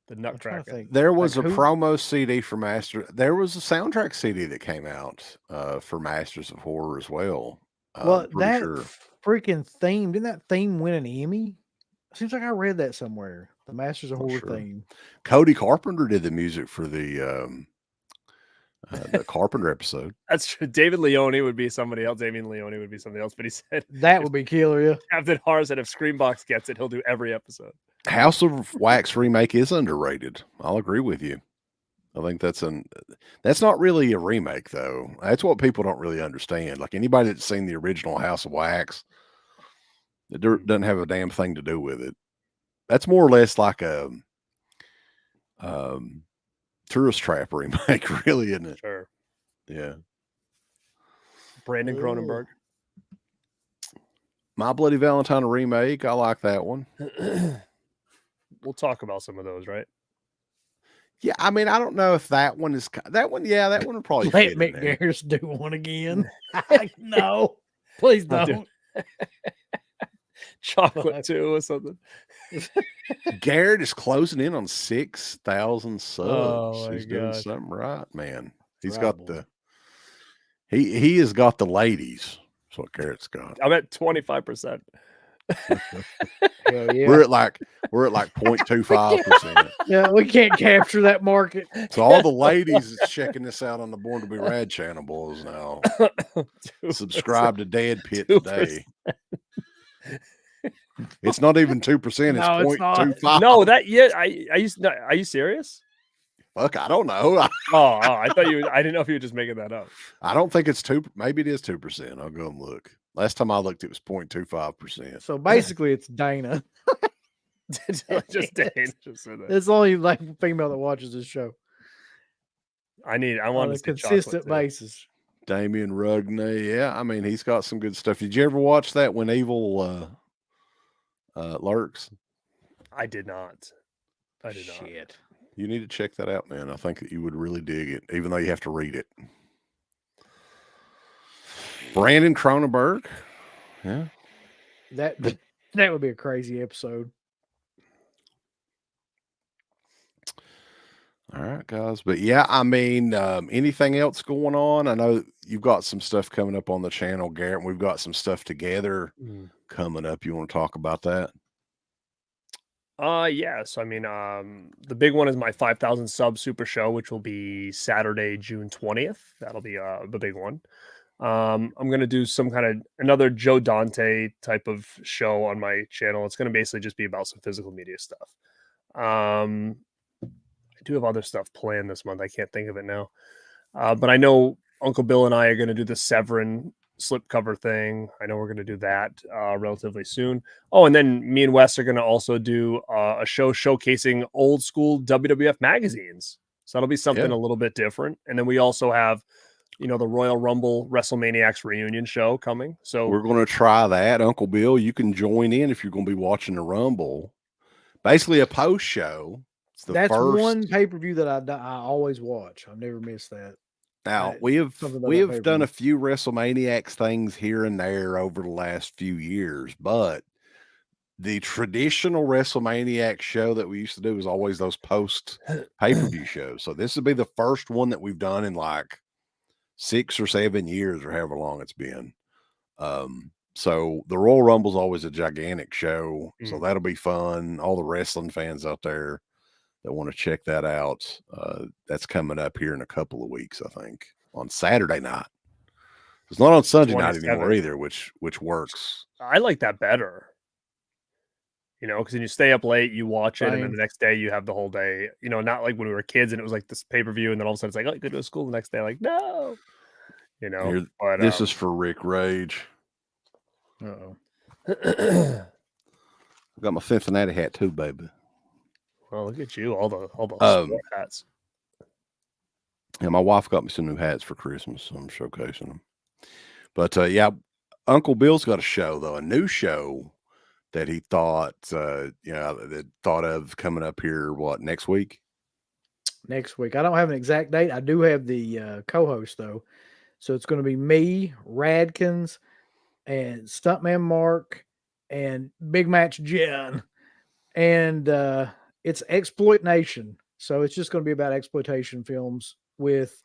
The Nutcracker. There was a promo CD for There was a soundtrack CD that came out for Masters of Horror as well. Well, that freaking theme, didn't that theme win an Emmy? Seems like I read that somewhere. The Masters of Horror theme. Cody Carpenter did the music for the Carpenter episode. That's true. David Leone would be somebody else. Damien Leone would be somebody else. But he said that would be killer. Yeah. Captain Horror said if Screambox gets it, he'll do every episode. House of Wax remake is underrated. I'll agree with you. I think that's not really a remake though. That's what people don't really understand. Like anybody that's seen the original House of Wax, it doesn't have a damn thing to do with it. That's more or less like a Tourist Trap remake, really, isn't it? Sure. Yeah. Brandon Cronenberg. My Bloody Valentine remake. I like that one. We'll talk about some of those, right? Yeah, I mean, I don't know if that one is that one. Yeah, that one would probably let Mick Garris do one again. No, please don't. Chocolate too or something. Garrett is closing in on 6,000 subs. Oh, he's doing something right, man. He's got the he has got the ladies. That's what Garrett's got. I'm at 25%. Yeah. We're at like 0.25%. Yeah, we can't capture that market. So all the ladies is checking this out on the Born to Be Rad channel, boys. Now subscribe to Dead Pit today. It's not even 2%. It's 0.25. No, are you serious? Fuck, I don't know. I thought I didn't know if you were just making that up. I don't think it's 2. Maybe it is 2%. I'll go and look. Last time I looked, it was 0.25%. So basically, it's Dana. Just Dana. It's only like female that watches this show. I want on a consistent basis. Damien Rugney, yeah. I mean, he's got some good stuff. Did you ever watch that When Evil Lurks? I did not. Shit. You need to check that out, man. I think that you would really dig it, even though you have to read it. Brandon Cronenberg. Yeah. That would be a crazy episode. All right, guys. But yeah, I mean, anything else going on? I know you've got some stuff coming up on the channel, Garrett. We've got some stuff together coming up. You want to talk about that? Yes. I mean, the big one is my 5,000 sub super show, which will be Saturday, June 20th. That'll be the big one. I'm going to do some kind of another Joe Dante type of show on my channel. It's going to basically just be about some physical media stuff. I do have other stuff planned this month. I can't think of it now. But I know Uncle Bill and I are going to do the Severin slipcover thing. I know we're going to do that relatively soon. Oh, and then me and Wes are going to also do a show showcasing old school WWF magazines. So that'll be something a little bit different. And then we also have, you know, the Royal Rumble WrestleManiacs reunion show coming. So we're going to try that. Uncle Bill, you can join in if you're going to be watching the Rumble. Basically a post show. That's one pay-per-view that I always watch. I've never missed that. Now we have done a few WrestleManiacs things here and there over the last few years, but the traditional WrestleManiacs show that we used to do was always those post pay-per-view shows. So this would be the first one that we've done in like 6 or 7 years or however long it's been. So the Royal Rumble is always a gigantic show. So that'll be fun. All the wrestling fans out there that want to check that out. That's coming up here in a couple of weeks, I think, on Saturday night. It's not on Sunday night anymore either, which works. I like that better. You know, because then you stay up late, you watch it, and then the next day you have the whole day. You know, not like when we were kids and it was like this pay-per-view, and then all of a sudden it's like, oh, you go to school the next day. Like, no. You know, but, this is for Rick Rage. Uh-oh. I got my Cincinnati hat too, baby. Well, look at you, all the sport hats. Yeah, my wife got me some new hats for Christmas, so I'm showcasing them. But yeah, Uncle Bill's got a show though, a new show that he thought, that thought of coming up here. What, next week? Next week. I don't have an exact date. I do have the co-host though, so it's going to be me, Radkins, and Stuntman Mark, and Big Match Jen, and it's Exploit Nation. So it's just going to be about exploitation films, with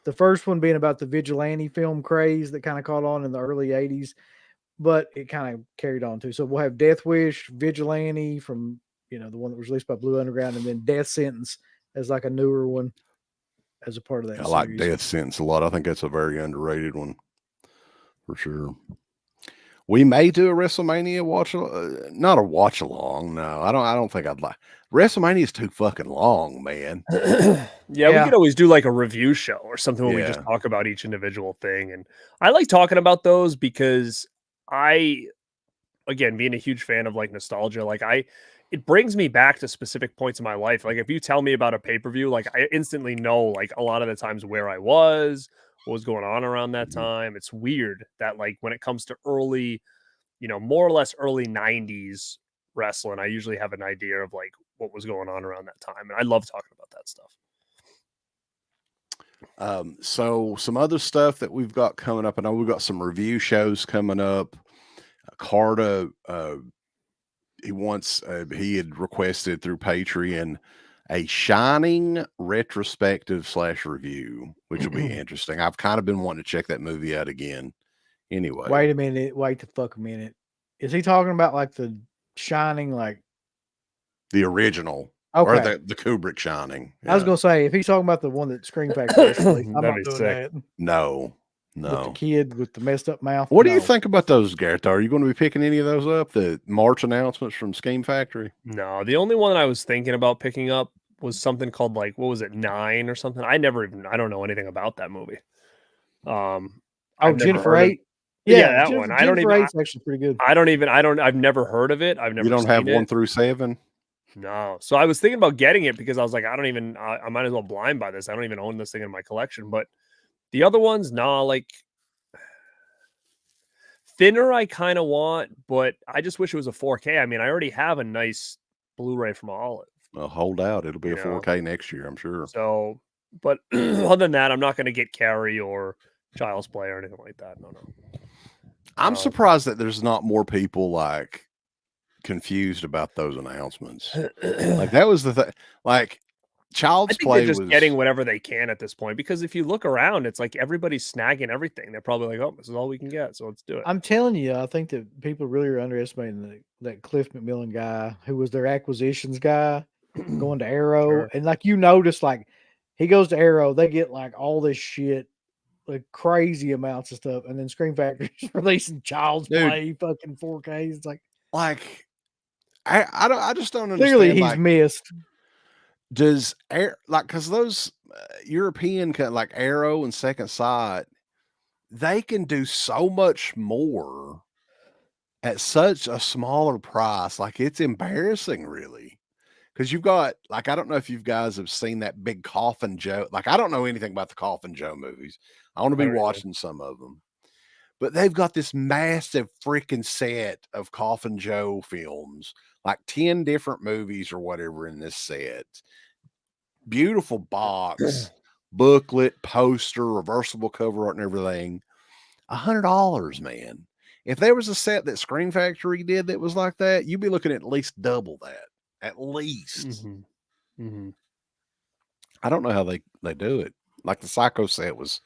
the first one being about the vigilante film craze that kind of caught on in the early 80s, but it kind of carried on too. So we'll have Death Wish, Vigilante from, the one that was released by Blue Underground, and then Death Sentence as like a newer one as a part of that series. Like Death Sentence a lot. I think that's a very underrated one for sure. We may do a WrestleMania not a watch along. No, I don't think I'd like. WrestleMania is too fucking long, man. Yeah, we could always do like a review show or something where we just talk about each individual thing. And I like talking about those because again, being a huge fan of like nostalgia, like it brings me back to specific points in my life. Like if you tell me about a pay-per-view, like I instantly know like a lot of the times where I was, what was going on around that time. It's weird that like when it comes to early, more or less early 90s wrestling, I usually have an idea of like what was going on around that time. And I love talking about that stuff. So some other stuff that we've got coming up. I know we've got some review shows coming up. Carta, he had requested through Patreon a Shining retrospective / review, which will be interesting. I've kind of been wanting to check that movie out again. Anyway, wait a minute. Wait the fuck a minute. Is he talking about like the Shining, like the original, or the Kubrick Shining? Yeah. I was gonna say, if he's talking about the one that Screen Factory, I'm not doing that. No. With the kid with the messed up mouth. What do you think about those, Garrett? Are you going to be picking any of those up? The March announcements from Scheme Factory? No, the only one I was thinking about picking up was something called like, what was it, 9 or something? I don't know anything about that movie. Jennifer 8. Yeah, that one. I don't even. It's actually pretty good. I've never heard of it. I've never. You don't have 1 through 7? No. So I was thinking about getting it because I was like, I might as well blind buy this. I don't even own this thing in my collection. But the other ones, like Thinner, I kind of want, but I just wish it was a 4K. I mean, I already have a nice Blu-ray from Olive. Well, hold out. It'll be a 4K next year, I'm sure. So, but other than that, I'm not going to get Carrie or Child's Play or anything like that. No. I'm surprised that there's not more people like confused about those announcements. Like that was the thing. Like Child's Play they're just getting whatever they can at this point, because if you look around, it's like everybody's snagging everything. They're probably like, oh, this is all we can get, so let's do it. I'm telling you, I think that people really are underestimating that Cliff McMillan guy, who was their acquisitions guy, going to Arrow. Sure. And like, notice, like he goes to Arrow, they get like all this shit, like crazy amounts of stuff, and then Screen Factory's releasing Child's Play fucking 4K. It's like I just don't understand. Clearly he's missed. Does because those European like Arrow and Second Sight, they can do so much more at such a smaller price. Like, it's embarrassing, really. Because you've got, like, I don't know if you guys have seen that big Coffin Joe. Like, I don't know anything about the Coffin Joe movies. I want to be watching some of them. But they've got this massive freaking set of Coffin Joe films, like 10 different movies or whatever in this set. Beautiful box, booklet, poster, reversible cover art and everything. $100, man. If there was a set that Screen Factory did that was like that, you'd be looking at least double that. At least. I don't know how they do it. Like the Psycho set was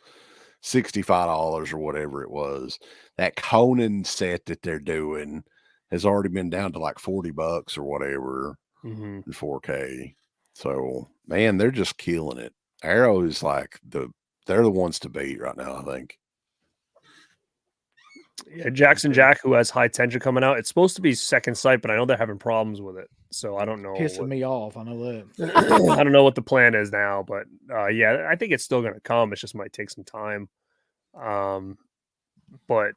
$65 or whatever it was. That Conan set that they're doing has already been down to like $40 or whatever in 4K. So, man, they're just killing it. Arrow is like they're the ones to beat right now, I think. Yeah, Jackson Jack, who has High Tension coming out. It's supposed to be Second Sight, but I know they're having problems with it. So I don't know. Pissing me off. I know that. I don't know what the plan is now, but yeah, I think it's still going to come. It just might take some time. But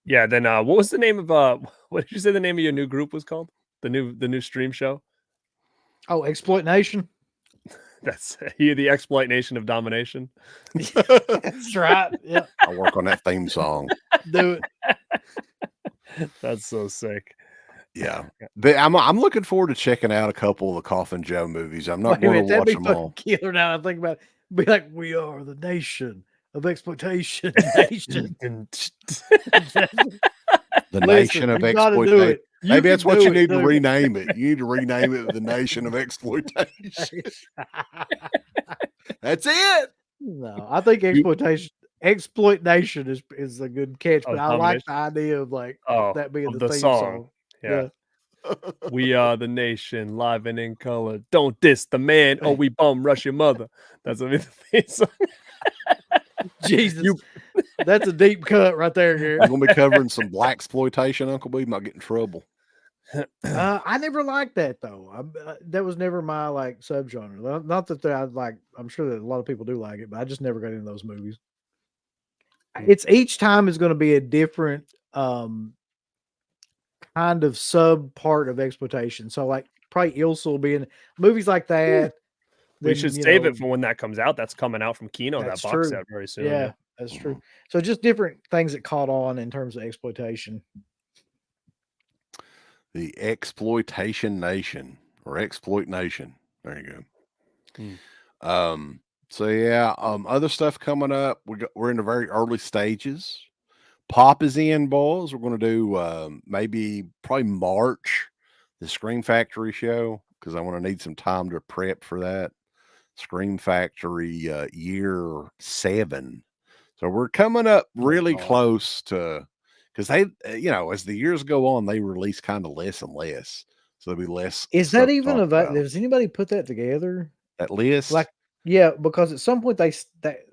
yeah, then what was the name of what did you say the name of your new group was called? The new stream show? Oh, Exploit Nation. That's the Exploit Nation of Domination. That's right. Yeah. I'll work on that theme song. Do it. That's so sick. Yeah. I'm looking forward to checking out a couple of the Coffin Joe movies. I'm not going to watch them all. Killer now. I think about it. Be like, we are the nation of exploitation. Nation. The nation of exploitation. Maybe that's what you need to rename it. You need to rename it the Nation of Exploitation. That's it. No, I think Exploit Nation is a good catch, but I like the idea of like that being the theme song. Yeah. We are the nation, live and in color. Don't diss the man, or we bum rush your mother. That's what the theme song. Jesus, that's a deep cut right there, Garrett. You're gonna be covering some black exploitation, Uncle B. Might get in trouble. I never liked that though. That was never my like subgenre. Not that I like. I'm sure that a lot of people do like it, but I just never got into those movies. It's each time is going to be a different kind of sub part of exploitation. So like probably Ilse will be in movies like that. We should save it for when that comes out. That's coming out from Kino, that box set very soon. Yeah, that's true. So just different things that caught on in terms of exploitation. The Exploitation Nation or Exploit Nation. There you go. So yeah, other stuff coming up. We're in the very early stages. Pop is in, boys. We're going to do probably March, the Scream Factory show, because I want to need some time to prep for that. Scream Factory year 7. So we're coming up really close to, because they, as the years go on, they release kind of less and less. So there'll be less. Is that even does anybody put that together? That list? Like, yeah, because at some point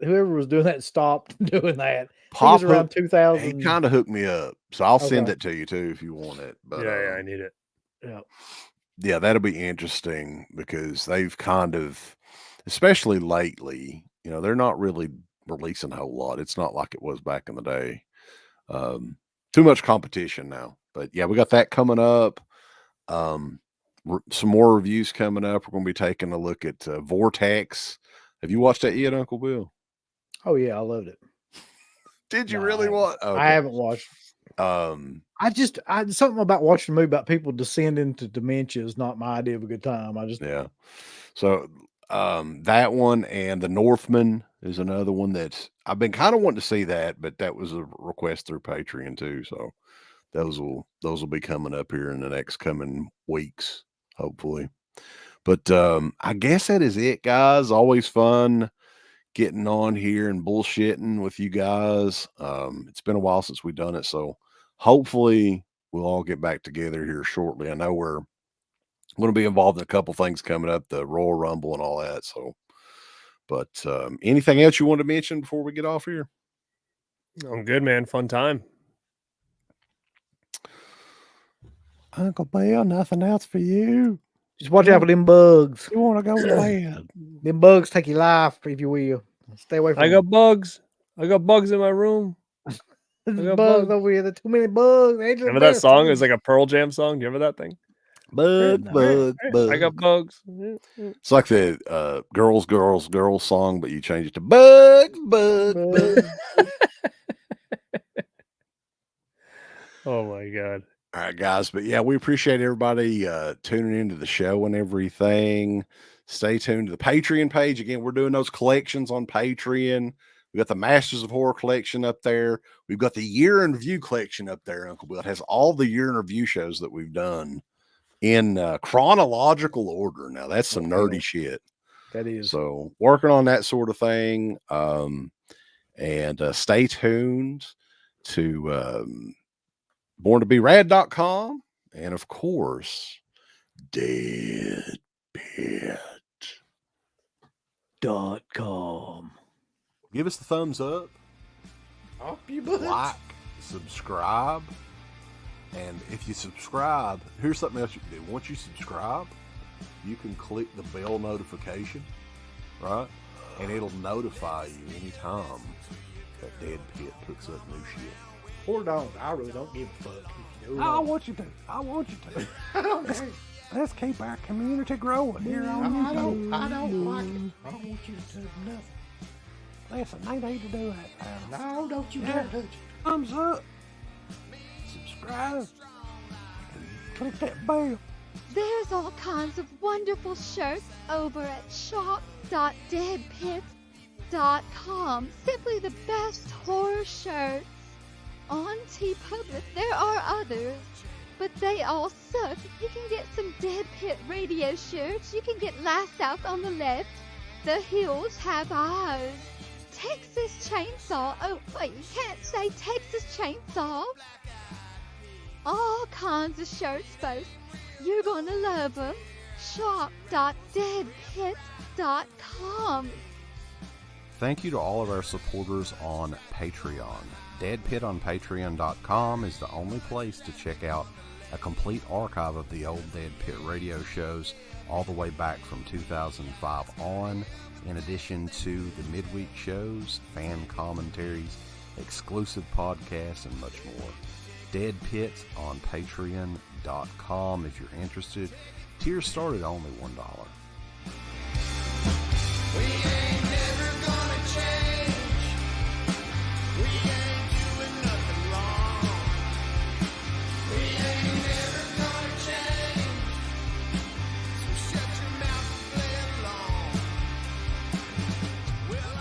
whoever was doing that stopped doing that. Pop around 2000. He kind of hooked me up, so I'll send it to you too if you want it. But yeah, I need it. Yeah, that'll be interesting because they've kind of, especially lately, they're not really releasing a whole lot. It's not like it was back in the day. Too much competition now. But yeah, we got that coming up. Some more reviews coming up. We're going to be taking a look at Vortex. Have you watched that yet, Uncle Bill? Oh yeah, I loved it. Did you really watch? Okay. I haven't watched. I something about watching a movie about people descend into dementia is not my idea of a good time. So that one and The Northman is another one that's I've been kind of wanting to see that, but that was a request through Patreon too. So those will be coming up here in the next coming weeks, hopefully. But I guess that is it, guys. Always fun getting on here and bullshitting with you guys. It's been a while since we've done it, so hopefully we'll all get back together here shortly. I know we're going to be involved in a couple things coming up, the Royal Rumble and all that. So, but anything else you want to mention before we get off here? I'm good, man. Fun time. Uncle Bill, nothing else for you. Just watch out for them bugs. You want to go to bed? Them bugs take your life, if you will. Stay away from I got bugs. I got bugs in my room. There's I got bugs bugs. over here. There's too many bugs. Angel Remember Bear that song? It too. was like a Pearl Jam song. Do you remember that thing? Bug, No. bug, bug. I got bugs. It's like the girls, girls, girls song, but you change it to bug, bug, bug. Oh my god. All right, guys. But yeah, we appreciate everybody tuning into the show and everything. Stay tuned to the Patreon page. Again, we're doing those collections on Patreon. We got the Masters of Horror collection up there. We've got the Year in Review collection up there, Uncle Bill. It has all the Year in Review shows that we've done in chronological order. Now, that's some nerdy shit. That is. So working on that sort of thing. And stay tuned to borntoberad.com and of course deadpit.com. Give us the thumbs up, Off you butts. like, subscribe, and if you subscribe, here's something else you can do. Once you subscribe, you can click the bell notification, right? And it'll notify you anytime that Dead Pit puts up new shit. Or don't. I really don't give a fuck. I want you to. I want you to. I don't care. Let's keep our community growing here on I don't like it. I don't want you to do nothing. Listen, they need to do that now. No, don't you dare touch it. Thumbs up, subscribe, and click that bell. There's all kinds of wonderful shirts over at shop.deadpit.com. Simply the best horror shirts. On TeePublic, there are others, but they all suck. You can get some Dead Pit radio shirts. You can get Last South on the left. The Hills Have Eyes. Texas Chainsaw. Oh, wait, you can't say Texas Chainsaw. All kinds of shirts, folks. You're gonna love them. Shop.deadpit.com. Thank you to all of our supporters on Patreon. Dead Pit on Patreon.com is the only place to check out a complete archive of the old Dead Pit radio shows all the way back from 2005 on, in addition to the midweek shows, fan commentaries, exclusive podcasts, and much more. Dead Pit on Patreon.com if you're interested. Tiers start at only $1.